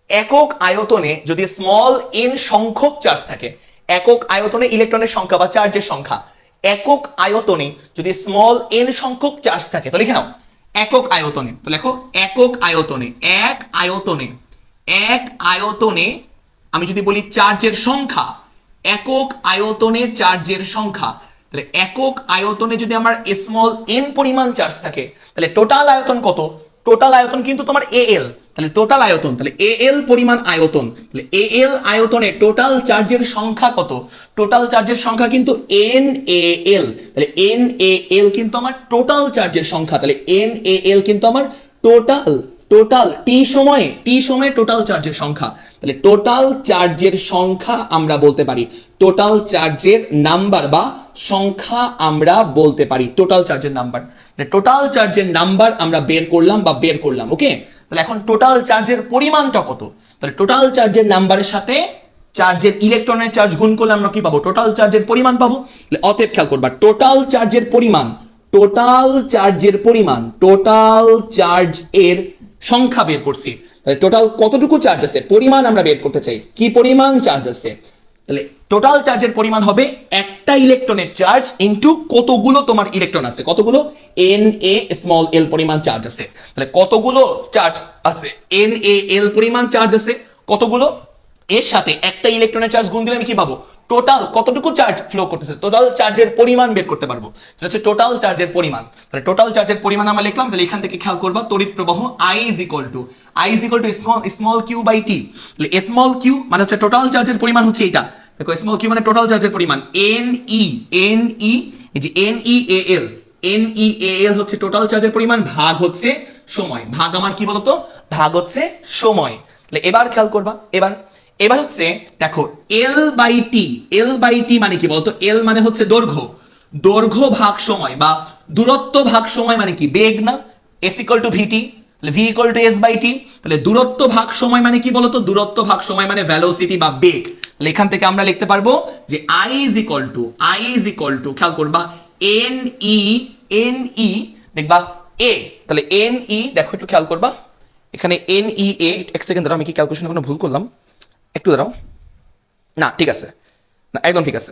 একক আয়তনে যদি স্মল এন সংখ্যক চার্জ থাকে, একক আয়তনে ইলেকট্রনের সংখ্যা বা চার্জের সংখ্যা, একক আয়তনে যদি স্মল এন সংখ্যক চার্জ থাকে, তো লিখে নাও একক আয়তনে। তো লেখো একক আয়তনে, এক আয়তনে আমি যদি বলি চার্জের সংখ্যা, একক আয়তনে চার্জের সংখ্যা, তাহলে একক আয়তনে যদি আমার স্মল এন পরিমাণ চার্জ থাকে, তাহলে টোটাল আয়তন কত? টোটাল আয়তন কিন্তু তোমার এএল। তাহলে টোটাল আয়তন, তাহলে এএল পরিমাণ আয়তন, তাহলে এএল আয়তনে টোটাল চার্জের সংখ্যা কত? টোটাল চার্জের সংখ্যা কিন্তু এন এ এল। তাহলে এন এ এল কিন্তু আমার টোটাল চার্জের সংখ্যা, তাহলে এন এ এল কিন্তু আমার টোটাল টি সময়ে টোটাল চার্জের সংখ্যা। তাহলে টোটাল চার্জের সংখ্যা আমরা বলতে পারি, টোটাল চার্জের নাম্বার বা সংখ্যা আমরা বলতে পারি, টোটাল চার্জের নাম্বার। টোটাল চার্জের নাম্বার আমরা বের করলাম। ওকে, তাহলে এখন টোটাল চার্জের পরিমাণটা কত? তাহলে টোটাল চার্জের নাম্বারের সাথে চার্জের ইলেকট্রনের চার্জ গুণ করলে আমরা কি পাবো? টোটাল চার্জের পরিমাণ পাবো। অতএব খেয়াল করবা, টোটাল চার্জের পরিমাণ টোটাল চার্জ এর সংখ্যা বের করছি। তাহলে টোটাল কতটুকু চার্জ আছে পরিমাণ আমরা বের করতে চাই, কি পরিমাণ চার্জ আছে। তাহলে টোটাল চার্জের পরিমাণ হবে একটা ইলেকট্রনের চার্জ ইনটু কতগুলো তোমার ইলেকট্রন আছে, কতগুলো এন এ স্মল এল পরিমাণ চার্জ আছে। তাহলে কতগুলো চার্জ আছে, এন এ এল পরিমাণ চার্জ আছে কতগুলো, এর সাথে একটা ইলেকট্রনের চার্জ গুণ দিলে আমি কি পাবো? টোটাল কতটুকু চার্জ ফ্লো করতেছে, টোটাল চার্জের পরিমাণ বের করতে পারবো। সেটা হচ্ছে টোটাল চার্জের পরিমাণ। তাহলে টোটাল চার্জের পরিমাণ আমরা লিখলাম। তাহলে এখান থেকে খেয়াল করবা, তড়িৎ প্রবাহ I is equal to small Q by T. তাহলে স্মল কিউ মানে হচ্ছে টোটাল চার্জের পরিমাণ হচ্ছে এটা, দেখো স্মল কিউ মানে টোটাল চার্জের পরিমাণ, এন ই এই যে এন ই এ এল হচ্ছে টোটাল চার্জের পরিমাণ, ভাগ হচ্ছে সময়, ভাগ আমার কি বলতো, ভাগ হচ্ছে সময়। তাহলে এবার খেয়াল করবা, এবার হচ্ছে দেখো এল বাই টি মানে কি বলতো, এল মানে হচ্ছে দৈর্ঘ্য ভাগ সময় বা দূরত্ব ভাগ সময় মানে কি, বেগ না, S equal to VT, V equal to S by T. তাহলে দূরত্ব ভাগ সময় মানে কি বলতো, দূরত্ব ভাগ সময় মানে ভেলোসিটি বা বেগ। তাহলে এখান থেকে আমরা লিখতে পারবো যে I ইজ ইকুয়াল টু খেয়াল করবা এন ই দেখবা এ। তাহলে এন ই দেখো একটু খেয়াল করবা, এখানে এন ই এ, এক সেকেন্ড দাঁড়াও, আমি কি ক্যালকুলেশনে কোনো ভুল করলাম, একটু দাঁড়াও, না ঠিক আছে, না একদম ঠিক আছে।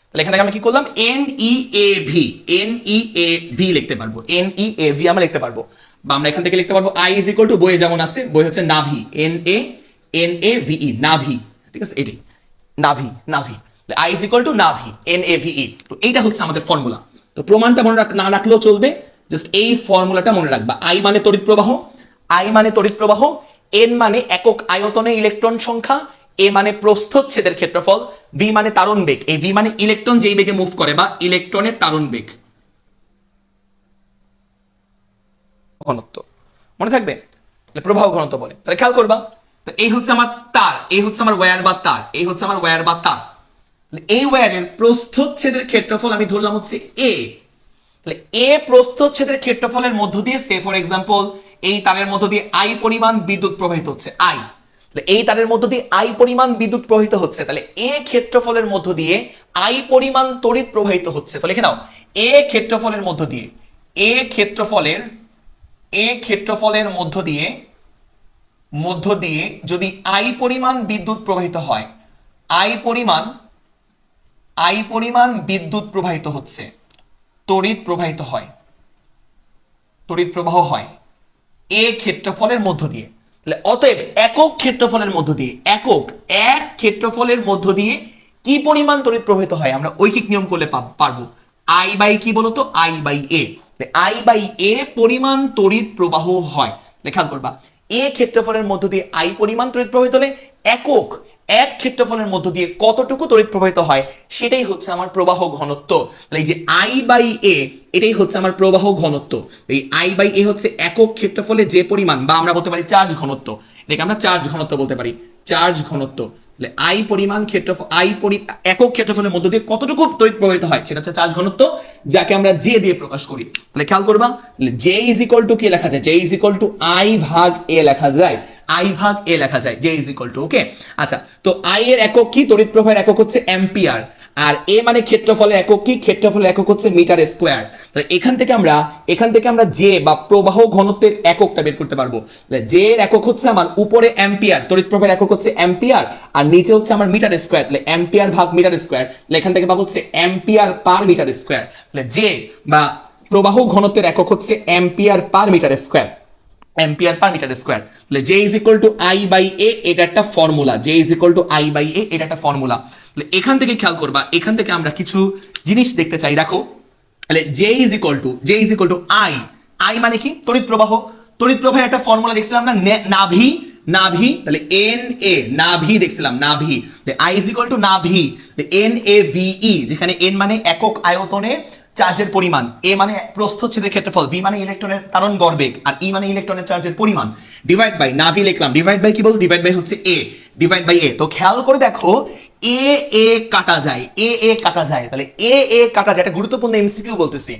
তাহলে এখানে আমরা কি করলাম, এন ই এ ভি লিখতে পারবো, এন ই এ ভি আমরা লিখতে পারবো, বা আমরা এখান থেকে লিখতে পারবো I ইজ ইকুয়াল টু, বইয়ে যেমন আছে, বই হচ্ছে নাভি, এন এ ভি ই, নাভি, ঠিক আছে, এটাই নাভি। I ইজ ইকুয়াল টু নাভি, এন এ ভি ই। তো এইটা হচ্ছে আমাদের ফর্মুলা। তো প্রমাণটা মনে না রাখলেও চলবে, জাস্ট এই ফর্মুলাটা মনে রাখবা। I মানে তড়িৎ প্রবাহ, এন মানে একক আয়তনে ইলেকট্রন সংখ্যা, এ মানে প্রস্থচ্ছেদের ক্ষেত্রফল, ভি মানে তারণ বেগ, এই ভি মানে ইলেকট্রন যেই বেগে মুভ করে বা ইলেকট্রনের তারণ বেগ, ঘনত্ব মনে থাকবে, প্রবাহ ঘনত্ব বলে। তাহলে খেয়াল করবা, তো এই হচ্ছে আমার তার, এই হচ্ছে আমার ওয়্যার বা তার, এই হচ্ছে আমার ওয়্যার বা তার। এই ওয়্যারের প্রস্থচ্ছেদের ক্ষেত্রফল আমি ধরলাম হচ্ছে এ। তাহলে এ প্রস্থচ্ছেদের ক্ষেত্রফলের মধ্য দিয়ে, সে ফর এক্সাম্পল এই তারের মধ্য দিয়ে I পরিমাণ বিদ্যুৎ প্রবাহিত হচ্ছে, I। এই তারের মধ্য দিয়ে I পরিমাণ বিদ্যুৎ প্রবাহিত হচ্ছে, তাহলে এ ক্ষেত্রফলের মধ্য দিয়ে I পরিমাণ তড়িৎ প্রবাহিত হচ্ছে। তো লিখে নাও, এ ক্ষেত্রফলের মধ্য দিয়ে, এ ক্ষেত্রফলের মধ্য দিয়ে যদি I পরিমাণ বিদ্যুৎ প্রবাহিত হয়, I পরিমাণ বিদ্যুৎ প্রবাহিত হচ্ছে, তড়িৎ প্রবাহ হয় এ ক্ষেত্রফলের মধ্য দিয়ে। তাহলে অতএব একক ক্ষেত্রফলের মধ্য দিয়ে কি পরিমাণ তড়িৎ প্রবাহিত হয় আমরা ঐকিক নিয়ম করলে পারবো, I বাই কি বলতো, I by A. I by A পরিমাণ তড়িৎ প্রবাহ হয়। খেয়াল করবা, এ ক্ষেত্রফলের মধ্য দিয়ে I পরিমাণ তড়িৎ প্রবাহিত হলে এক ক্ষেত্রফলের মধ্য দিয়ে কতটুকু তড়িৎ প্রবাহিত হয় সেটাই হচ্ছে আমার প্রবাহ ঘনত্ব। এই যে I বাই এ, এটাই হচ্ছে আমার প্রবাহ ঘনত্ব। এই I বাই এ হচ্ছে একক ক্ষেত্রফলে যে পরিমাণ, বা আমরা বলতে পারি চার্জ ঘনত্ব, এটাকে আমরা চার্জ ঘনত্ব বলতে পারি, চার্জ ঘনত্ব। I পরিমাণ ক্ষেত্রফল, একক ক্ষেত্রফলের মধ্য দিয়ে কতটুকু তড়িৎ প্রবাহিত হয় সেটা হচ্ছে চার্জ ঘনত্ব, যাকে আমরা জে দিয়ে প্রকাশ করি। তাহলে খেয়াল করবা, জে ইজ ইকুয়াল টু কি লেখা যায়, J is equal to I ভাগ এ লেখা যায়, I ভাগ এ লেখা যায়, জে ইজ ইকুয়াল টু, ওকে। আচ্ছা, তো I এর একক কি, তড়িৎ প্রবাহের একক হচ্ছে অ্যাম্পিয়ার, আর এ মানে ক্ষেত্রফলের একক কি, ক্ষেত্রফলের একক হচ্ছে মিটার স্কয়ার। তাহলে এখান থেকে আমরা জে বা প্রবাহ ঘনত্বের এককটা বের করতে পারবো। জে এর একক হচ্ছে আমার উপরে অ্যাম্পিয়ার, তড়িৎ প্রবাহের একক হচ্ছে অ্যাম্পিয়ার, আর নিচে হচ্ছে আমার মিটার স্কয়ার। তাহলে অ্যাম্পিয়ার ভাগ মিটার স্কয়ার, এখান থেকে পাবো হচ্ছে অ্যাম্পিয়ার পার মিটার স্কয়ার। তাহলে জে বা প্রবাহ ঘনত্বের একক হচ্ছে ampere per metre square, ampere per metre square. তাহলে J is equal to I by A, এটা একটা formula, J is equal to I by A, এটা একটা ফর্মুলা। তাহলে এখান থেকে খেয়াল করবা, এখান থেকে আমরা কিছু জিনিস দেখতে চাই, দেখো। তাহলে J is equal to I মানে কি, তড়িৎ প্রবাহের একটা ফর্মুলা দেখছিলাম না, নাভি, তাহলে এন এ, নাভি দেখছিলাম, নাভি। I ইজ ইকুয়াল টু নাভি, এন এ ভি ই, যেখানে এন মানে একক আয়তনে চার্জের পরিমাণ, এ মানে প্রস্থচ্ছেদের ক্ষেত্রফল, ভি মানে ইলেকট্রনের তারণ গড়বেগ, আর ই মানে ইলেকট্রনের চার্জের পরিমাণ, ডিভাইড বাই নাভি লিখলাম, ডিভাইড বাই কি বল, ডিভাইড বাই হচ্ছে এ, ডিভাইড বাই এ। তো খেয়াল করে দেখো এ এ কাটা যায়, এ এ কাটা যায়, তাহলে এ এ কাটা যায়, এটা গুরুত্বপূর্ণ এমসিকিউ বলতেছি।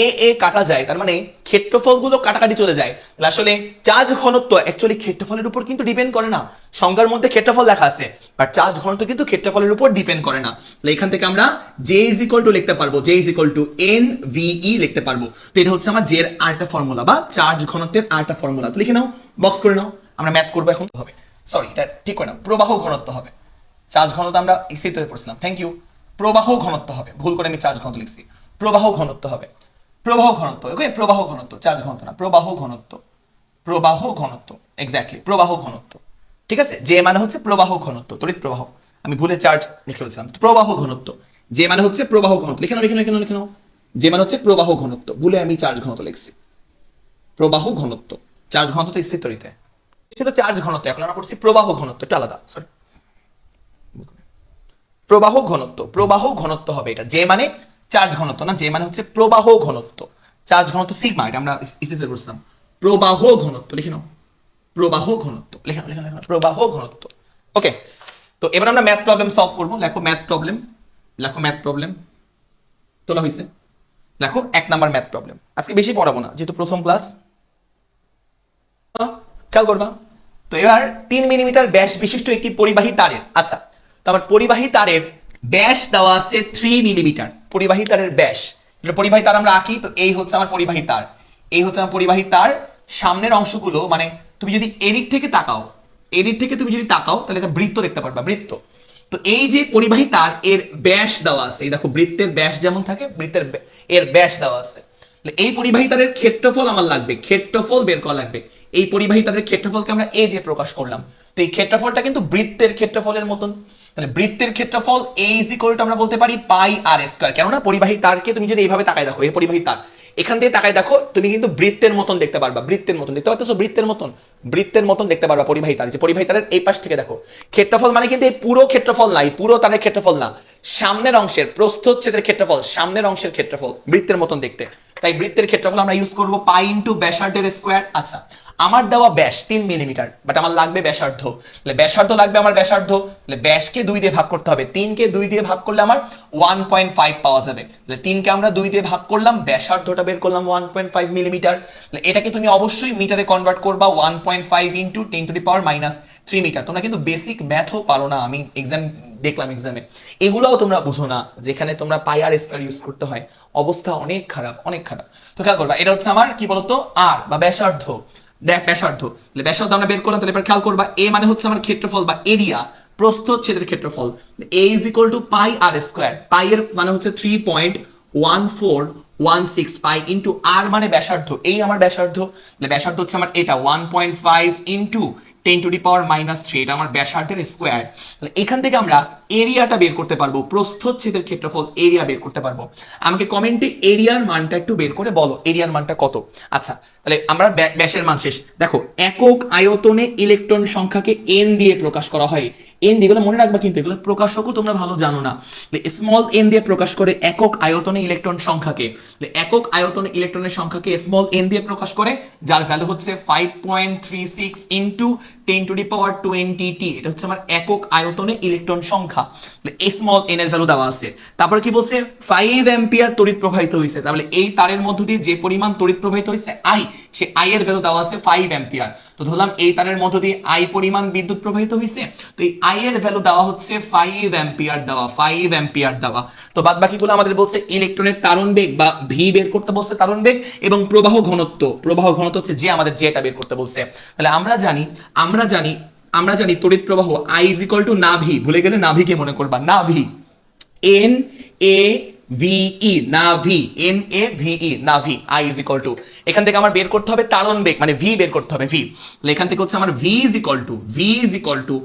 এ এ কাটা যায় তার মানে ক্ষেত্রফলগুলো কাটাকাটি চলে যায়। তাহলে আসলে চার্জ ঘনত্ব অ্যাকচুয়ালি ক্ষেত্রফলের উপর কিন্তু ডিপেন্ড করে না। সংজ্ঞার মধ্যে ক্ষেত্রফল লেখা আছে, বাট চার্জ ঘনত্ব কিন্তু ক্ষেত্রফলের উপর ডিপেন্ড করে না। তাহলে এখান থেকে আমরা জে ইজ ইকুয়াল টু লিখতে পারবো, J is equal to N ভিই লিখতে পারবো। তো এটা হচ্ছে আমার জের আরেকটা ফর্মুলা বা চার্জ ঘনত্বের আরেকটা ফর্মুলা। তো লিখে নাও, বক্স করে নাও, আমরা ম্যাথ করবো এখন। হবে সরি, এটা ঠিক করে নাও, প্রবাহ ঘনত্ব হবে। চার্জ ঘনত্ব আমরা ইসিতে পড়ছিলাম, থ্যাংক ইউ। প্রবাহ ঘনত্ব হবে, ভুল করে আমি চার্জ ঘনত্ব লিখছি, প্রবাহ ঘনত্ব হবে। প্রবাহ ঘনত্ব, ওকে, প্রবাহ ঘনত্ব, চার্জ ঘনত্ব না, প্রবাহ ঘনত্ব, প্রবাহ ঘনত্ব, এক্স্যাক্টলি প্রবাহ ঘনত্ব। ঠিক আছে, যে মানে হচ্ছে প্রবাহ ঘনত্ব, তড়িৎ প্রবাহ, আমি ভুলে চার্জ লিখে ফেলছিলাম। প্রবাহ ঘনত্ব, যে মানে হচ্ছে প্রবাহ ঘনত্ব, লিখে নাও লিখে নাও লিখে নাও লিখে নাও, যে মানে হচ্ছে প্রবাহ ঘনত্ব, ভুলে আমি চার্জ ঘনত্ব লিখছি। প্রবাহ ঘনত্ব, চার্জ ঘনত্ব তো স্থির তড়িতে ছিল চার্জ ঘনত্ব, এখন আমরা করছি প্রবাহ ঘনত্ব, এটা আলাদা, সরি। প্রবাহ ঘনত্ব, প্রবাহ ঘনত্ব হবে এটা, যে মানে চার্জ ঘনত্ব না, যে মানে হচ্ছে প্রবাহ ঘনত্ব, চার্জ ঘনত্ব সিগমা, এটা আমরা স্থিতিতে বলছিলাম। প্রবাহ ঘনত্ব লিখে নাও, প্রবাহ ঘনত্ব লিখে নাও লিখে নাও, প্রবাহ ঘনত্ব। ওকে, তো এবার আমরা ম্যাথ প্রবলেম সলভ করবো। লেখো ম্যাথ প্রবলেম, লেখো ম্যাথ প্রবলেম, তোলা হয়েছে। লেখো 1 নাম্বার ম্যাথ প্রবলেম। আজকে বেশি পড়াবো না, যেহেতু প্রথম ক্লাস, খেয়াল করবা। তো এবার 3 মিলিমিটার ব্যাস বিশিষ্ট একটি পরিবাহী তারের, আচ্ছা, তো আমার পরিবাহী তারের ব্যাস দেওয়া আছে 3 মিলিমিটার। পরিবাহী তারের ব্যাস, পরিবাহী তার আমরা আঁকি, তো এই হচ্ছে আমার পরিবাহী তার, এই হচ্ছে আমার পরিবাহী তার। সামনের অংশগুলো মানে তুমি যদি এদিক থেকে তাকাও, এদিক থেকে তুমি যদি তাকাও তাহলে একটা বৃত্ত দেখতে পারবা, বৃত্ত। তো এই যে পরিবাহী তার এর ব্যাস দেওয়া আছে, এই দেখো বৃত্তের ব্যাস যেমন থাকে, বৃত্তের এর ব্যাস দেওয়া আছে। এই পরিবাহী তারের ক্ষেত্রফল আমার লাগবে, ক্ষেত্রফল বের করা লাগবে। এই পরিবাহী তারের ক্ষেত্রফলকে আমরা এ দিয়ে প্রকাশ করলাম। তো এই ক্ষেত্রফলটা কিন্তু বৃত্তের ক্ষেত্রফলের মতন। তাহলে বৃত্তের ক্ষেত্রফল এ ইজ ইকুয়াল টু আমরা বলতে পারি পাই আর স্কয়ার। কেননা পরিবাহী তারকে তুমি যদি এইভাবে তাকায় দেখো, এই পরিবাহী তার এখান থেকে তাকায় দেখো, তুমি কিন্তু বৃত্তের মতন দেখতে পারবা, বৃত্তের মতন দেখতে পাচ্ছ, বৃত্তের মতন, বৃত্তের মতন দেখতে পারবা পরিবাহী তার। যে পরিবাহী তারের এই পাশ থেকে দেখো ক্ষেত্রফল মানে কিন্তু এই পুরো ক্ষেত্রফল নাই, পুরো তারের ক্ষেত্রফল না, সামনের অংশের প্রস্থচ্ছেদের ক্ষেত্রফল, সামনের অংশের ক্ষেত্রফল, বৃত্তের মতন দেখতে। তাই বৃত্তের ক্ষেত্রফল আমরা ইউজ করব পাই ইনটু ব্যাসার্ধের স্কয়ার। আচ্ছা, আমার দেওয়া ব্যাস 3 মিলিমিটার, বাট আমার লাগবে ব্যাসার্ধ, তাহলে ব্যাসার্ধ লাগবে আমার, ব্যাসার্ধ, তাহলে ব্যাসকে 2 দিয়ে ভাগ করতে হবে, 3 কে 2 দিয়ে ভাগ করলে আমার 1.5 পাওয়া যাবে। তাহলে 3 কে আমরা 2 দিয়ে ভাগ করলাম, ব্যাসার্ধটা বের করলাম 1.5 মিলিমিটার। তাহলে এটাকে তুমি অবশ্যই মিটারে কনভার্ট করবা, 1.5 ইনটু 10⁻³ মিটার। তোমরা কিন্তু বেসিক ম্যাথও পারো না, আমি এক্সাম দেখলাম, এক্সামে এগুলোও তোমরা বুঝো না, যেখানে তোমরা পাই আর স্কয়ার ইউজ করতে হয়, অবস্থা অনেক খারাপ, অনেক খারাপ। তো খেয়াল করবা, এটা হচ্ছে আমার কি বলতো আর বা ব্যাসার্ধ, দেখ ব্যাসার্ধ, তাহলে ব্যাসার্ধ আমরা বের করলাম। তাহলে এবার খেয়াল করবা, এ মানে হচ্ছে আমার ক্ষেত্রফল বা এরিয়া, প্রস্থচ্ছেদের ক্ষেত্রফল, A is equal to pi R square. Pi এর মানে হচ্ছে 3.1416 পাই ইনটু আর মানে ব্যাসার্ধ, এই আমার ব্যাসার্ধ, তাহলে ব্যাসার্ধ হচ্ছে আমার এটা 1.5 ইনটু 10⁻³ এটা আমার ব্যাসার্ধের স্কয়ার। তাহলে এখান থেকে আমরা এরিয়াটা বের করতে পারবো, প্রস্থচ্ছেদের ক্ষেত্রফল এরিয়া বের করতে পারবো। আমাকে কমেন্টে এরিয়ার মানটা একটু বের করে বলো, এরিয়ার মানটা কত। আচ্ছা, তাহলে আমরা ব্যাসের মান শেষ। দেখো একক আয়তনে ইলেকট্রন সংখ্যাকে এন দিয়ে প্রকাশ করা হয়, এন দিয়ে, এগুলো মনে রাখবা, কিন্তু এগুলো প্রকাশকও তোমরা ভালো জানো না। স্মল এন দিয়ে প্রকাশ করে একক আয়তনে ইলেকট্রন সংখ্যাকে, একক আয়তনে ইলেকট্রনের সংখ্যাকে স্মল এন দিয়ে প্রকাশ করে, যার ভ্যালু হচ্ছে 5.36 ইনটু 10⁻20t। এটা হচ্ছে আমার একক আয়তনে ইলেকট্রন সংখ্যা, স্মল এন এর ভ্যালু দেওয়া আছে। তারপর কি বলছে, 5 অ্যাম্পিয়ার তড়িৎ প্রবাহিত হয়েছে। তাহলে এই তারের মধ্য দিয়ে যে পরিমাণ তড়িৎ প্রবাহিত হয়েছে আই, সে আই এর ভ্যালু দেওয়া আছে 5 অ্যাম্পিয়ার। তো ধরলাম এই তারের মধ্য দিয়ে আই পরিমাণ বিদ্যুৎ প্রবাহিত হয়েছে, তো এই আই এর ভ্যালু দেওয়া হচ্ছে 5 অ্যাম্পিয়ার দেওয়া, 5 অ্যাম্পিয়ার দেওয়া। তো বাদ বাকিগুলো আমাদের বলছে ইলেকট্রনের তারণ বেগ বা ভি বের করতে বলছে, তারণ বেগ, এবং প্রবাহ ঘনত্ব, প্রবাহ ঘনত্ব হচ্ছে যে আমাদের যেটা বের করতে বলছে। তাহলে আমরা জানি তড়িৎ প্রবাহ আই ইজ ইকুয়াল টু নাভি, ভুলে গেলে নাভিকে মনে করবা, নাভি, এন এ ভিই, নাভি, এন এ ভিই, নাভি, আই ইজ ইকুয়াল টু, এখান থেকে আমার বের করতে হবে তারণ বেগ মানে ভি বের করতে হবে, ভি। তাহলে এখান থেকে হচ্ছে আমার V is equal to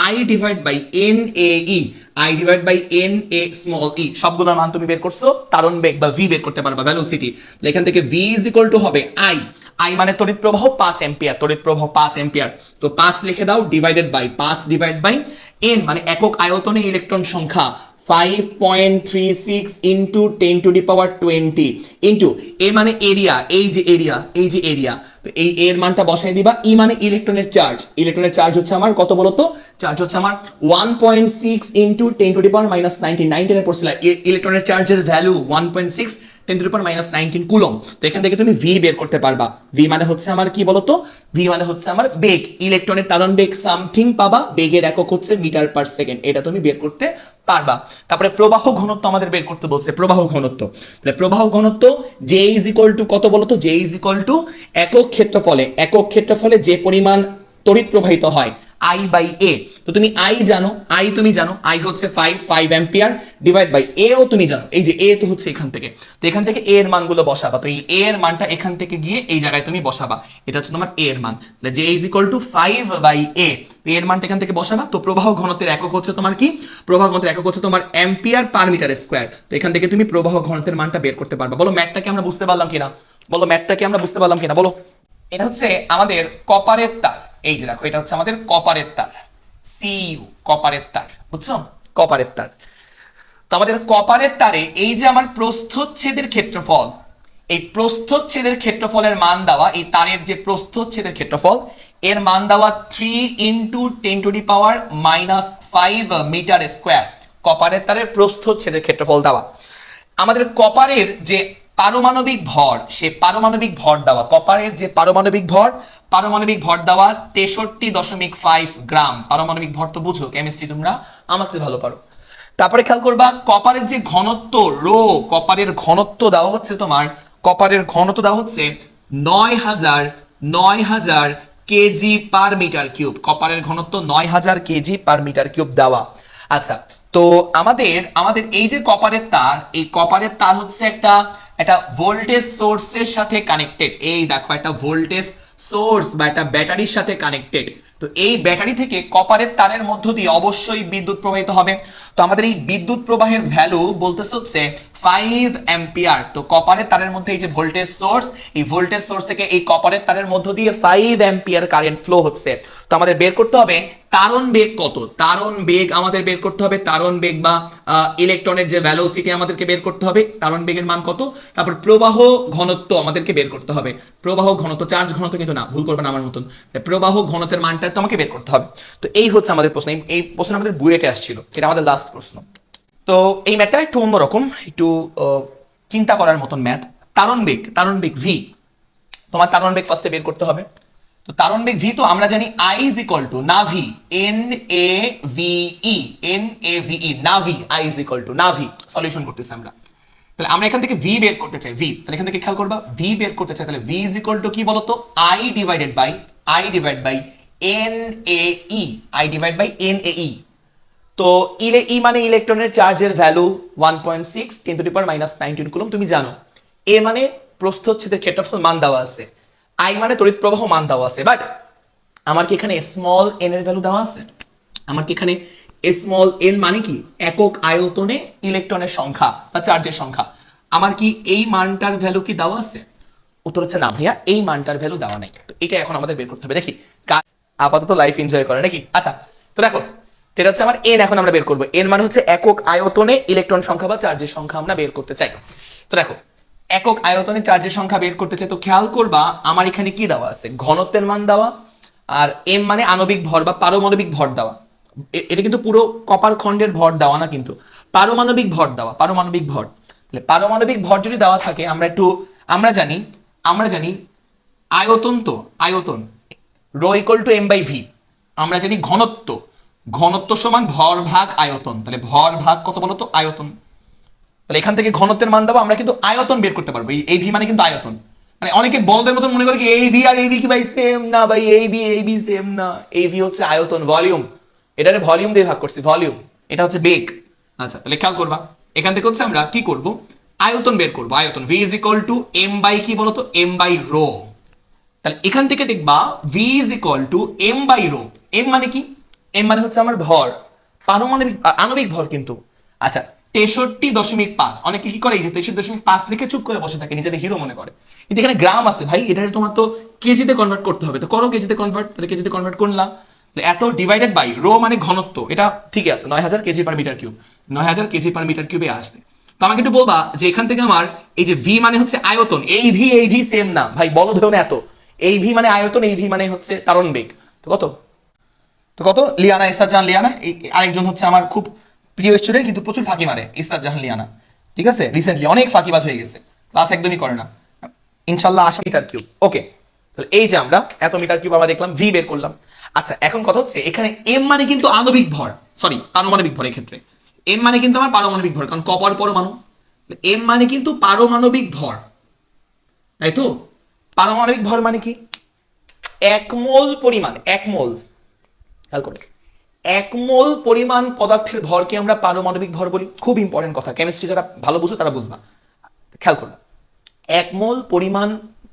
I divide by N A E, I divide by N A small E, সবগুলোর মান তুমি বের করছো, তারণ বেগ বা ভি বের করতে পারবা, ভেলোসিটি। এখান থেকে ভি ইজ ইকুয়াল টু হবে আই, আই মানে তড়িৎ প্রবাহ 5 অ্যাম্পিয়ার, তড়িৎ প্রবাহ 5 অ্যাম্পিয়ার। তো 5 লিখে দাও, divided by 5 divide by N মানে একক আয়তনে ইলেকট্রন সংখ্যা 5.36 ইন্টু 10⁻20 ইন্টু এ মানে এরিয়া, এই যে এরিয়া, তো এই এর মানটা বসাই দিবা। ই মানে ইলেকট্রনের চার্জ হচ্ছে আমার কত বলতো, চার্জ হচ্ছে আমার 1.6 ইন্টু 10⁻19 19 পড়ছিল ইলেকট্রনের চার্জের ভ্যালু 1.6 10⁻19 কুলম। তো এখান থেকে তুমি ভি বের করতে পারবা। ভি মানে হচ্ছে আমার কি বলতো, ভি মানে হচ্ছে আমার বেগ, ইলেকট্রনের ত্বরণ বেগ সামথিং পাবা, বেগের একক হচ্ছে মিটার পার সেকেন্ড, এটা তুমি বের করতে পারবা। তারপরে প্রবাহ ঘনত্ব আমাদের বের করতে বলছে, প্রবাহ ঘনত্ব। তাহলে প্রবাহ ঘনত্ব জে ইজ ইকুয়াল টু কত বলতো, জে ইজ ইকুয়াল টু একক ক্ষেত্রফলে যে পরিমাণ তড়িৎ প্রবাহিত হয় আই বাই এ। তো তুমি আই জানো, তুমি জানো আই হচ্ছে 5 অ্যাম্পিয়ার ডিভাইড বাই এ ও তুমি জানো, এই যে এ তো হচ্ছে এখান থেকে, তো এখান থেকে এ এর মানগুলো বসাবা। তো এই এ এর মানটা এখান থেকে গিয়ে এই জায়গায় তুমি বসাবা, এটা হচ্ছে তোমার এ এর মান। J is equal to 5 by A, এর মানটা এখান থেকে বসাবা। তো প্রবাহ ঘনত্বের একক হচ্ছে তোমার কি, প্রবাহ ঘনত্বের একক হচ্ছে তোমার অ্যাম্পিয়ার পার মিটার স্কয়ার। তো এখান থেকে তুমি প্রবাহ ঘনত্বের মানটা বের করতে পারবা। বলো ম্যাথটাকে আমরা বুঝতে পারলাম কিনা, বলো। এটা হচ্ছে আমাদের কপারের তার, এই যে দেখো এটা হচ্ছে আমাদের কপারের তার, সিইউ কপারের তার, বুঝছো, কপারের তার। তো আমাদের কপারের তারে এই যে আমার প্রস্থচ্ছেদের ক্ষেত্রফল, এই প্রস্থচ্ছেদের ক্ষেত্রফলের মান দেওয়া, এই তারের যে প্রস্থচ্ছেদের ক্ষেত্রফল এর মান দেওয়া 3 ইন্টু 10⁻⁻5 মিটার স্কোয়ার। কপারের তারের প্রস্থচ্ছেদের ক্ষেত্রফল দেওয়া। আমাদের কপারের যে পারমাণবিক ভর, সে পারমাণবিক ভর দেওয়া, কপারের যে পারমাণবিক ভর দেওয়া 63.5 গ্রাম। পারমাণবিক ভর তো বুঝো, কেমিস্ট্রি তোমরা আমার চেয়ে ভালো পারো। তারপরে খেয়াল করবা কপারের যে ঘনত্ব রো, কপারের ঘনত্ব দেওয়া হচ্ছে তোমার, 9000 কেজি পার মিটার কিউব। কপারের ঘনত্ব 9000 কেজি পার মিটার কিউব দেওয়া। আচ্ছা, তো আমাদের এই যে কপারের তার, এই কপারের তার হচ্ছে একটা ভোল্টেজ সোর্সের সাথে কানেক্টেড। এই দেখো একটা ভোল্টেজ সোর্স বা একটা ব্যাটারির সাথে কানেক্টেড। তো এই ব্যাটারি থেকে কপারের তারের মধ্য দিয়ে অবশ্যই বিদ্যুৎ প্রবাহিত হবে। তো আমাদের এই বিদ্যুৎ প্রবাহের ভ্যালু বলতেছে হচ্ছে 5 অ্যাম্পিয়ার। তো কপারের তারের মধ্যে এই যে ভোল্টেজ সোর্স, এই ভোল্টেজ সোর্স থেকে এই কপারের তারের মধ্য দিয়ে 5 অ্যাম্পিয়ার কারেন্ট ফ্লো হচ্ছে। তো আমাদের বের করতে হবে তারণ বেগ কত, তারণ বেগ আমাদের বের করতে হবে, তারণ বেগ বা ইলেকট্রনের যে ভেলোসিটি আমাদেরকে বের করতে হবে, তারণ বেগের মান কত। তারপর প্রবাহ ঘনত্ব আমাদেরকে বের করতে হবে, প্রবাহ ঘনত্ব, চার্জ ঘনত্ব কিন্তু না, ভুল করবে না আমার মতন, প্রবাহ ঘনত্বের মানটা তোমাকে বের করতে হবে। তো এই হচ্ছে আমাদের প্রশ্ন, এই প্রশ্ন আমাদের বুয়েটে আসছিল, এটা আমাদের লাস্ট প্রশ্ন। তো এই ম্যাথটা একটু অন্যরকম, একটু চিন্তা করার মতন ম্যাথ। তারণ বেগ ভি, তোমার তারণ বেগ ফার্স্টে বের করতে হবে। তো তারণ বেগ ভি তো আমরা জানি আই ইজ ইকুয়াল টু নাভি, NAVE নাভি, আই ইজ ইকুয়াল টু নাভি। সলিউশন করতেছি আমরা, তাহলে আমরা এখান থেকে ভি বের করতে চাই, ভি, তাহলে এখান থেকে খেয়াল করবা ভি বের করতে চাই, তাহলে ভি ইজ ইকুয়াল টু কি বলতো, আই ডিভাইড বাই NAE। তো ই মানে ইলেকট্রনের চার্জের ভ্যালু 1.6 10⁻⁻19 কুলম, তুমি জানো। এ মানে প্রস্থচ্ছেদের ক্ষেত্রফল মান দেওয়া আছে, আই মানে তড়িৎ প্রবাহ মান দেওয়া আছে। বাট আমার কি এখানে স্মল এন এর ভ্যালু দেওয়া আছে? আমার কি এখানে স্মল এন মানে কি একক আয়তনে ইলেকট্রনের সংখ্যা বা চার্জের সংখ্যা, আমার কি এই মানটার ভ্যালু কি দেওয়া আছে? উত্তর হচ্ছে না ভাইয়া, এই মানটার ভ্যালু দেওয়া নাই। তো এটা এখন আমাদের বের করতে হবে। দেখি আপাতত লাইফ এনজয় করে নাকি। আচ্ছা, তো দেখো এটা হচ্ছে আমার এন, এখন আমরা বের করবো। এন মানে হচ্ছে একক আয়তনে ইলেকট্রন সংখ্যা বা চার্জের সংখ্যা আমরা বের করতে চাই। তো দেখো একক আয়তনে চার্জের সংখ্যা বের করতে চাই, তো খেয়াল করবা আমার এখানে কি দেওয়া আছে, ঘনত্বের মান দেওয়া, আর এম মানে আণবিক ভর বা পারমাণবিক ভর দেওয়া। এটা কিন্তু পুরো কপার খণ্ডের ভর দেওয়া না, কিন্তু পারমাণবিক ভর দেওয়া, পারমাণবিক ভর। পারমাণবিক ভর যদি দেওয়া থাকে আমরা জানি আয়তন, তো আয়তন rho equal to M by V. আমরা জানি ঘনত্ব সমান ভর ভাগ আয়তন, তাহলে ভর ভাগ কত বলতো, আয়তন। তাহলে এখান থেকে ঘনত্বের মান দেবো, আমরা কিন্তু আয়তন বের করতে পারবো। এই ভি মানে কিন্তু আয়তন, মানে অনেকে বলদের মতন মনে করে কি এই ভি আর এই ভি কি ভাই সেম না, ভাই এই ভি সেম না। এই ভি হচ্ছে আয়তন, ভলিউম, এটারে ভলিউম দিয়ে ভাগ করছি, ভলিউম, এটা হচ্ছে বেগ। আচ্ছা, তাহলে খেয়াল করবা এখান থেকে হচ্ছে আমরা কি করব, আয়তন বের করবো। আয়তন V is equal to M by কি বলতো, এম বাই রো। তাহলে এখান থেকে দেখবা V is equal to M by rho. M মানে কি, এম মানে হচ্ছে আমার ভর, পারমাণবিক আণবিক ভর কিন্তু। আচ্ছা, 63.5, অনেকে কি করে 63.5 লিখে চুপ করে বসে থাকে, নিজেদের হিরো মনে করে, কিন্তু এখানে গ্রাম আছে ভাই, এটা তোমার তো কেজিতে কনভার্ট করতে হবে। তো করো কেজিতে কনভার্ট, তাহলে কেজিতে কনভার্ট করলাম, এত ডিভাইডেড বাই রো মানে ঘনত্ব, এটা ঠিক আছে 9000 KG per metre cube, 9000 KG per metre কিউবে আসছে। তো আমাকে একটু বলবা যে এখান থেকে আমার এই যে ভি মানে হচ্ছে আয়তন, এই ভি সেম না ভাই, বলো ধরো না এত, এই ভি মানে আয়তন, এই ভি মানে হচ্ছে কারণ বেগ। তো কত, তো কত? লিয়ানা ইস্তার জাহান লিয়ানা, আরেকজন হচ্ছে আমার খুব প্রিয় স্টুডেন্ট কিন্তু প্রচুর ফাঁকি মারে, ইস্তার জাহান লিয়ানা, ঠিক আছে, রিসেন্টলি অনেক ফাঁকিবাজ হয়ে গেছে, ক্লাস একদমই করে না। ইনশাল্লাহ 80 মিটার কিউব। ওকে, তাহলে এই যে আমরা এত মিটার কিউব আমরা দেখলাম, ভি বের করলাম। আচ্ছা এখন কথা হচ্ছে এখানে এম মানে কিন্তু আণবিক ভর, সরি পারমাণবিক ভর, এক্ষেত্রে এম মানে কিন্তু আমার পারমাণবিক ভর, কারণ কপার পরমাণু, এম মানে কিন্তু পারমাণবিক ভর, তাই তো? পারমাণবিক ভর মানে কি? এক মোল পরিমাণ, এক মোল, খেয়াল করো, এক মোল পরিমাণ পদার্থের ভরকে আমরা পারমাণবিক ভর বলি। খুব ইম্পর্টেন্ট কথা, কেমিস্ট্রি যারা ভালো বুঝো তারা বুঝবা, খেয়াল করো। এক মোল পরিমাণ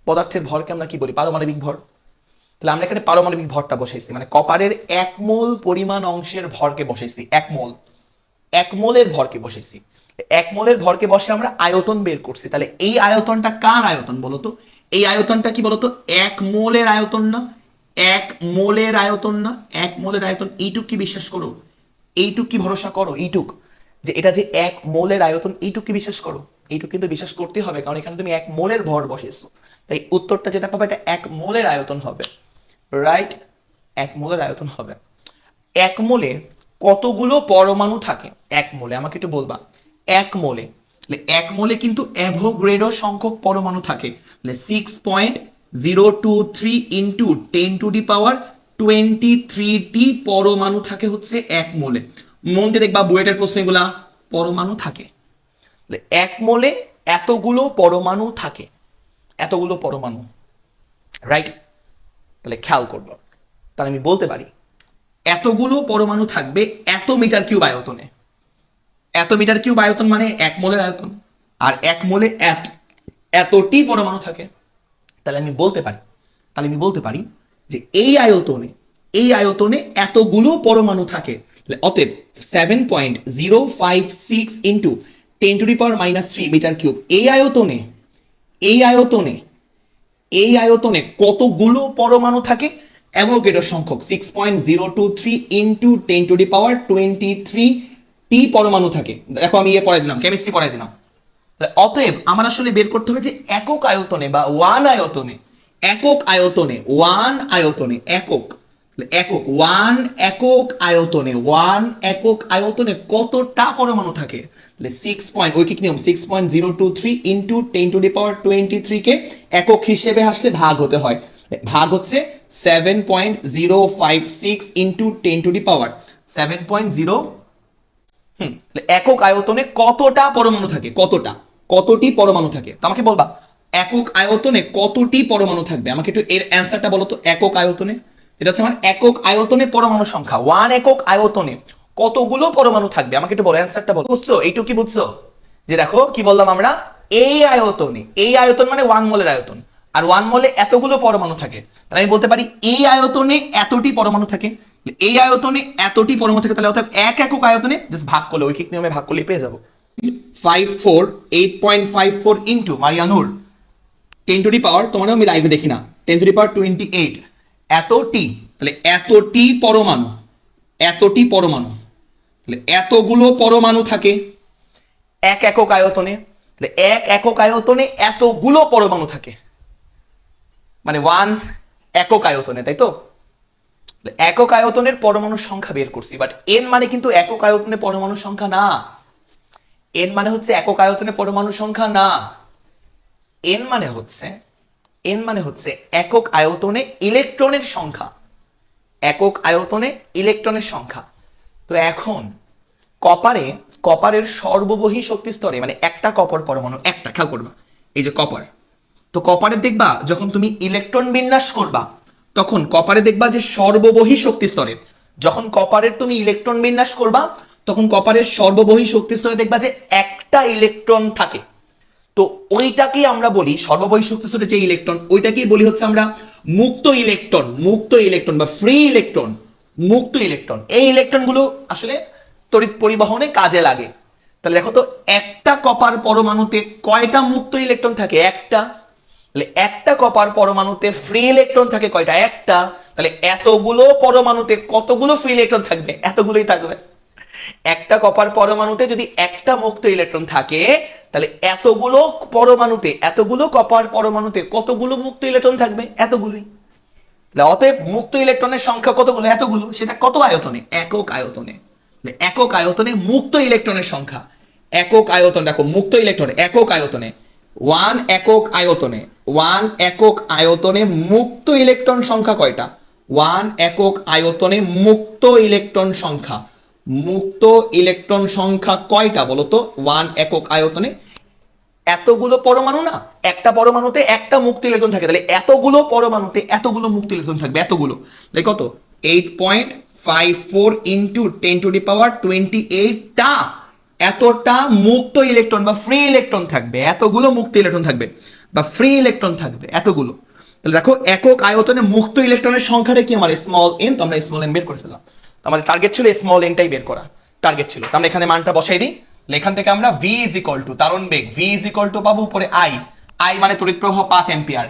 পদার্থের ভরকে আমরা কি বলি? পারমাণবিক ভর। তাহলে আমরা এখানে পারমাণবিক ভরটা বসাইছি, মানে কপারের এক মোল পরিমাণ অংশের ভরকে বসাইছি, এক মোল, এক মোলের ভরকে বসাইছি। এক মোলের ভরকে বসে আমরা আয়তন বের করছি। তাহলে এই আয়তনটা কার আয়তন বলতো? এই আয়তনটা কি বলতো? এক মোলের আয়তন না? এক মোলের আয়তন না? এক মোলের আয়তন, এইটুক কি বিশ্বাস করো? এইটুক কি ভরসা করো? এইটুক যে এটা যে এক মোলের আয়তন, এইটুক কি বিশ্বাস করো? এইটুক কিন্তু বিশ্বাস করতে হবে, কারণ এখানে তুমি এক মোলের ভর বসেছো, তাই উত্তরটা যেটা পাবে এটা এক মোলের আয়তন হবে, রাইট? এক মোলের আয়তন হবে। এক মোলে কতগুলো পরমাণু থাকে? এক মোলে আমাকে একটু বলবা, এক মোলে, এক মোলে কিন্তু অ্যাভোগ্রেডো সংখ্যক পরমাণু থাকে, 6.023 ইন্টু 10⁻23টি পরমাণু থাকে হচ্ছে এক মোলে। মন দিয়ে দেখবা বুয়েটের প্রশ্ন এগুলা, পরমাণু থাকে, এক মোলে এতগুলো পরমাণু থাকে, এতগুলো পরমাণু, রাইট? তাহলে খেয়াল করবো, তাহলে আমি বলতে পারি এতগুলো পরমাণু থাকবে এত মিটার কিউব আয়তনে। এত মিটার কিউব আয়তন মানে এক মোলের আয়তন, আর এক মোলে এতটি পরমাণু থাকে। তাহলে আমি বলতে পারি, তাহলে আমি বলতে পারি যে এই আয়তনে, এই আয়তনে এতগুলো পরমাণু থাকে। অতএব 7.056 ইন্টু 10⁻³ মিটার কিউব, এই আয়তনে, এই আয়তনে, এই আয়তনে কতগুলো পরমাণু থাকে? অ্যাভোগাড্রো সংখ্যক 6.023 ইন্টু 10⁻23 টি পরমাণু থাকে। দেখো আমি পড়াই দিলাম, কেমিস্ট্রি পড়াই দিলাম। অতএব আমার আসলে বের করতে হবে যে একক আয়তনে বা ওয়ান আয়তনে, একক আয়তনে, ওয়ান আয়তনে, একক, একক, ওয়ান একক আয়তনে, ওয়ান একক আয়তনে কতটা পরমাণু থাকে? 6. ঐকিক নিয়ম 6.023 ইন্টু 10⁻23 কে একক হিসেবে আসলে ভাগ হতে হয়, ভাগ হচ্ছে 7.056 ইন্টু 10⁻7.0। একক আয়তনে কতটা পরমাণু থাকে? কতটা, কতটি পরমাণু থাকে? তো আমাকে বলবা একক আয়তনে কতটি পরমাণু থাকবে, আমাকে একটু এর অ্যান্সারটা বলো তো। একক আয়তনে, এটা হচ্ছে আমার একক আয়তনে পরমাণু সংখ্যা, ওয়ান একক আয়তনে কতগুলো পরমাণু থাকবে, আমাকে একটু বলো, অ্যান্সারটা বলো। বুঝছো? এইটুকু কি বুঝছো? যে দেখো কি বললাম আমরা, এই আয়তনে, এই আয়তন মানে ওয়ান মোলের আয়তন, আর ওয়ান মোলে এতগুলো পরমাণু থাকে। তাহলে আমি বলতে পারি এই আয়তনে এতটি পরমাণু থাকে, এই আয়তনে এতটি পরমাণু থাকে। তাহলে অর্থাৎ এক একক আয়তনে জাস্ট ভাগ করলে, ঐকিক নিয়মে ভাগ করলে পেয়ে যাবো 8.54 ইন্টু মারিয়ানুর 10⁻, তোমারও আমি লাইভে দেখি না, 10⁻28 এতটি। তাহলে এতটি পরমাণু, এতটি পরমাণু, তাহলে এতগুলো পরমাণু থাকে এক একক আয়তনে, তাহলে এক একক আয়তনে এতগুলো পরমাণু থাকে, মানে ওয়ান একক আয়তনে, তাই তো? একক আয়তনের পরমাণুর সংখ্যা বের করছি, বাট এন মানে কিন্তু একক আয়তনে পরমাণুর সংখ্যা না। এন মানে হচ্ছে একক আয়তনে পরমাণুর সংখ্যা না। এন মানে হচ্ছে, এন মানে হচ্ছে একক আয়তনে ইলেকট্রনের সংখ্যা, একক আয়তনে ইলেকট্রনের সংখ্যা। তো এখন কপারে, কপারের সর্ববহী শক্তি স্তরে, মানে একটা কপার পরমাণু, একটা, খেয়াল করবা এই যে কপার, তো কপারে দেখবা যখন তুমি ইলেকট্রন বিন্যাস করবা তখন কপারে দেখবা যে সর্ববহী শক্তি স্তরে, যখন কপারের তুমি ইলেকট্রন বিন্যাস করবা তখন কপারের সর্ববহী শক্তি স্তরে দেখবা যে একটা ইলেকট্রন থাকে। তো ওইটাকেই আমরা বলি সর্ববহী শক্তি স্তরে যে ইলেকট্রন, ওইটাকেই বলি হচ্ছে আমরা মুক্ত ইলেকট্রন, মুক্ত ইলেকট্রন বা ফ্রি ইলেকট্রন, মুক্ত ইলেকট্রন। এই ইলেকট্রন গুলো আসলে তড়িৎ পরিবহনে কাজে লাগে। তাহলে দেখো তো একটা কপার পরমাণুতে কয়টা মুক্ত ইলেকট্রন থাকে? একটা। তাহলে একটা কপার পরমাণুতে ফ্রি ইলেকট্রন থাকে কয়টা? একটা। তাহলে এতগুলো পরমাণুতে কতগুলো ফ্রি ইলেকট্রন থাকবে? এতগুলোই থাকবে। একটা কপার পরমাণুতে যদি একটা মুক্ত ইলেকট্রন থাকে, তাহলে এতগুলো পরমাণুতে, এতগুলো কপার পরমাণুতে কতগুলো মুক্ত ইলেকট্রন থাকবে? এতগুলোই। অতএব মুক্ত ইলেকট্রনের সংখ্যা কতগুলো? এতগুলো। সেটা কত আয়তনে? একক আয়তনে। একক আয়তনে মুক্ত ইলেকট্রনের সংখ্যা, একক আয়তন, দেখো মুক্ত ইলেকট্রন একক আয়তনে, ওয়ান একক আয়তনে, ওয়ান একক আয়তনে মুক্ত ইলেকট্রন সংখ্যা কয়টা? ওয়ান একক আয়তনে মুক্ত ইলেকট্রন সংখ্যা, মুক্ত ইলেকট্রন সংখ্যা কয়টা বলতো? ওয়ান একক আয়তনে এতগুলো পরমাণু না, একটা পরমাণুতে একটা মুক্ত ইলেকট্রন থাকে, তাহলে এতগুলো পরমাণুতে এতগুলো মুক্ত ইলেকট্রন থাকবে, এতগুলো। তাহলে কত? 8.54 ইন্টু 10⁻28টা এতটা মুক্ত ইলেকট্রন বা ফ্রি ইলেকট্রন থাকবে, এতগুলো মুক্ত ইলেকট্রন থাকবে বা ফ্রি ইলেকট্রন থাকবে, এতগুলো। তাহলে দেখো একক আয়তনে মুক্ত ইলেকট্রনের সংখ্যাটা কি আমার? Small N. তো আমরা স্মল এন বের করে ফেললাম। আমাদের টার্গেট ছিল স্মল এনটাই বের করা, টার্গেট ছিল। আমরা এখানে মানটা বসাই দিই। এখান থেকে আমরা v ইজ ইকুয়াল টু তারণ বেগ, v ইজ ইকুয়াল টু পাবো উপরে i, i মানে তড়িৎ প্রবাহ 5 অ্যাম্পিয়ার,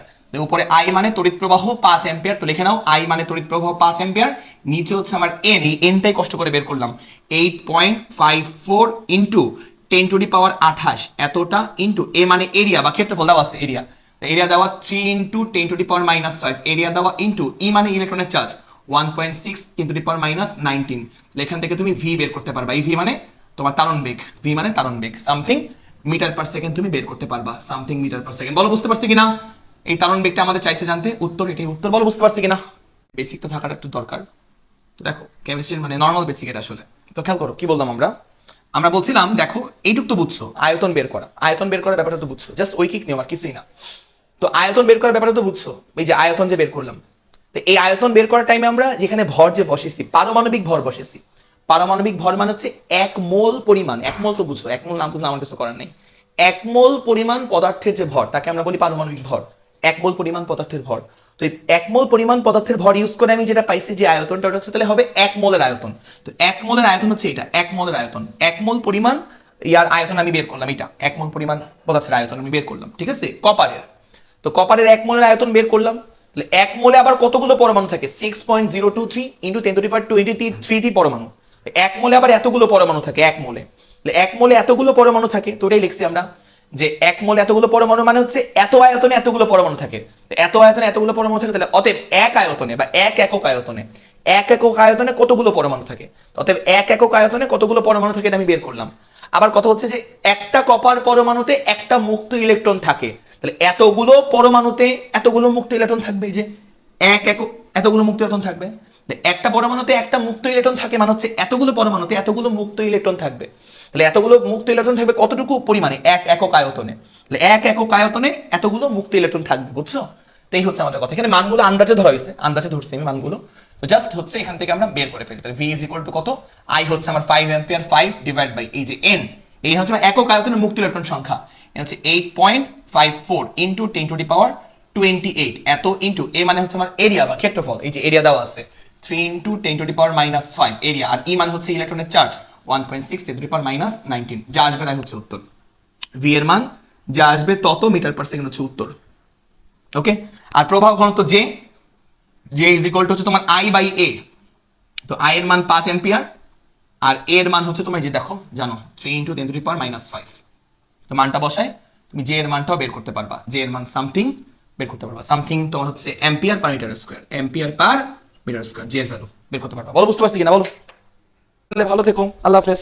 উপরে i মানে তড়িৎ প্রবাহ 5 অ্যাম্পিয়ার। তো লিখে নাও i মানে তড়িৎ প্রবাহ 5 অ্যাম্পিয়ার, নিচে হচ্ছে আমার n, এই nটাই কষ্ট করে বের করলাম। 8.54 ইনটু 10⁻28 এতটা ইনটু a মানে এরিয়া বা ক্ষেত্রফল দেওয়া আছে, এরিয়া, এরিয়া দেওয়া 3 ইনটু 10⁻⁻5, এরিয়া দেওয়া ইনটু e মানে ইলেকট্রনের চার্জ 1.6 10⁻⁻19। এখান থেকে তুমি v বের করতে পারবা। এই v মানে তোমার তারণ বেগ, v মানে তারণ বেগ, সামথিং মিটার পার সেকেন্ড তুমি বের করতে পারবা, সামথিং মিটার পার সেকেন্ড। বলো বুঝতে পারছি কিনা? এই তারণ বেগটা আমাদের চাইছে জানতে, উত্তর এটাই উত্তর। বলো বুঝতে পারছি কিনা? বেসিক তো থাকাটা একটু দরকার। তো দেখো কেমিস্ট্রির মানে নর্মাল বেসিক এটা আসলে। তো খেয়াল করো কি বললাম আমরা বলছিলাম দেখো এইটুক তো বুঝছো, আয়তন বের করা, আয়তন বের করার ব্যাপারটা তো বুঝছো, জাস্ট ঐকিক নিয়ম আর কিছুই না। তো আয়তন বের করার ব্যাপারটা তো বুঝছো, এই যে আয়তন যে বের করলাম, তো এই আয়তন বের করার টাইমে আমরা যেখানে ভর যে বসেছি, পারমাণবিক ভর বসেছি। পারমাণবিক ভর মানে হচ্ছে 1 মোল পরিমাণ, 1 মোল তো বুঝছো, 1 মোল নাম বুঝলে আমার কিছু করার নেই। 1 মোল পরিমাণ পদার্থের যে ভর তাকে আমরা বলি পারমাণবিক ভর, 1 মোল পরিমাণ পদার্থের ভর। তো এই 1 মোল পরিমাণ পদার্থের ভর ইউজ করে আমি যেটা পাইছি যে আয়তনটা, ওটা হচ্ছে তাহলে হবে 1 মোলের আয়তন। তো 1 মোলের আয়তন হচ্ছে এটা, 1 মোলের আয়তন, 1 মোল পরিমাণ ইয়ার আয়তন আমি বের করলাম, এটা 1 মোল পরিমাণ পদার্থের আয়তন আমি বের করলাম, ঠিক আছে? কপারের, তো কপারের 1 মোলের আয়তন বের করলাম। তাহলে 1 মোলে আবার কতগুলো পরমাণু থাকে? 6.023 ইনটু 10⁻23 পরমাণু। 1 মোলে আবার এতগুলো পরমাণু থাকে, 1 মোলে। তাহলে 1 মোলে এতগুলো পরমাণু থাকে, তো ওটাই লিখছি আমরা যে 1 মোলে এতগুলো পরমাণু মানে হচ্ছে এত আয়তনে এতগুলো পরমাণু থাকে। এত আয়তনে এতগুলো পরমাণু থাকে, তাহলে অতএব 1 আয়তনে বা 1 একক আয়তনে, 1 একক আয়তনে কতগুলো পরমাণু থাকে? অতএব 1 একক আয়তনে কতগুলো পরমাণু থাকে এটা আমি বের করলাম। আবার কথা হচ্ছে যে একটা কপার পরমাণুতে একটা মুক্ত ইলেকট্রন থাকে, তাহলে এতগুলো পরমাণুতে এতগুলো মুক্ত ইলেকট্রন থাকবে, যে এক একক এতগুলো মুক্ত ইলেকট্রন থাকবে। একটা পরমাণুতে একটা মুক্ত ইলেকট্রন থাকে মানে হচ্ছে এতগুলো পরমাণুতে এতগুলো মুক্ত ইলেকট্রন থাকবে। তাহলে এতগুলো মুক্ত ইলেকট্রন থাকবে কতটুকু পরিমাণে? 1 একক আয়তনে। তাহলে 1 একক আয়তনে এতগুলো মুক্ত ইলেকট্রন থাকবে, বুঝছো? তো এই হচ্ছে আমাদের কথা। এখানে মানগুলো আন্দাজে ধরা হয়েছে, আন্দাজে ধরছি আমি মানগুলো, তো জাস্ট হচ্ছে এখান থেকে আমরা বের করে ফেলি। তাহলে v ইজ ইকুয়াল টু কত? i হচ্ছে আমার 5 অ্যাম্পিয়ার, 5 ডিভাইড বাই এই যে n, এই হচ্ছে একক আয়তনের মুক্ত ইলেকট্রন সংখ্যা, এটা হচ্ছে 8.54 ইনটু 10⁻28 এত ইনটু a মানে হচ্ছে আমার এরিয়া বা ক্ষেত্রফল, এই যে এরিয়া দেওয়া আছে 3 ইনটু 10⁻⁻5 এরিয়া, আর e মানে হচ্ছে ইলেকট্রনের চার্জ 1.6 10⁻⁻19, যা আসবে তাই হচ্ছে উত্তর। v এর মান যা আসবে তত মিটার পার সেকেন্ড হচ্ছে উত্তর। ওকে, আর প্রবাহ ঘনত্ব j, j is equal to হচ্ছে তোমার i বাই a। তো i এর মান 5 অ্যাম্পিয়ার আর a এর মান হচ্ছে তোমার যে দেখো জানো 3 ইনটু 10⁻⁻5। তো মানটা বসায় তুমি j এর মানটাও বের করতে পারবা, j এর মান সামথিং বের করতে পারবা, সামথিং তোমার হচ্ছে ampere per metre square, ampere per metre square j এর ভ্যালু বের করতে পারবা। বলো বুঝতে পারছি কিনা? বলো। তাহলে ভালো থেকো, আল্লাহ হাফেজ।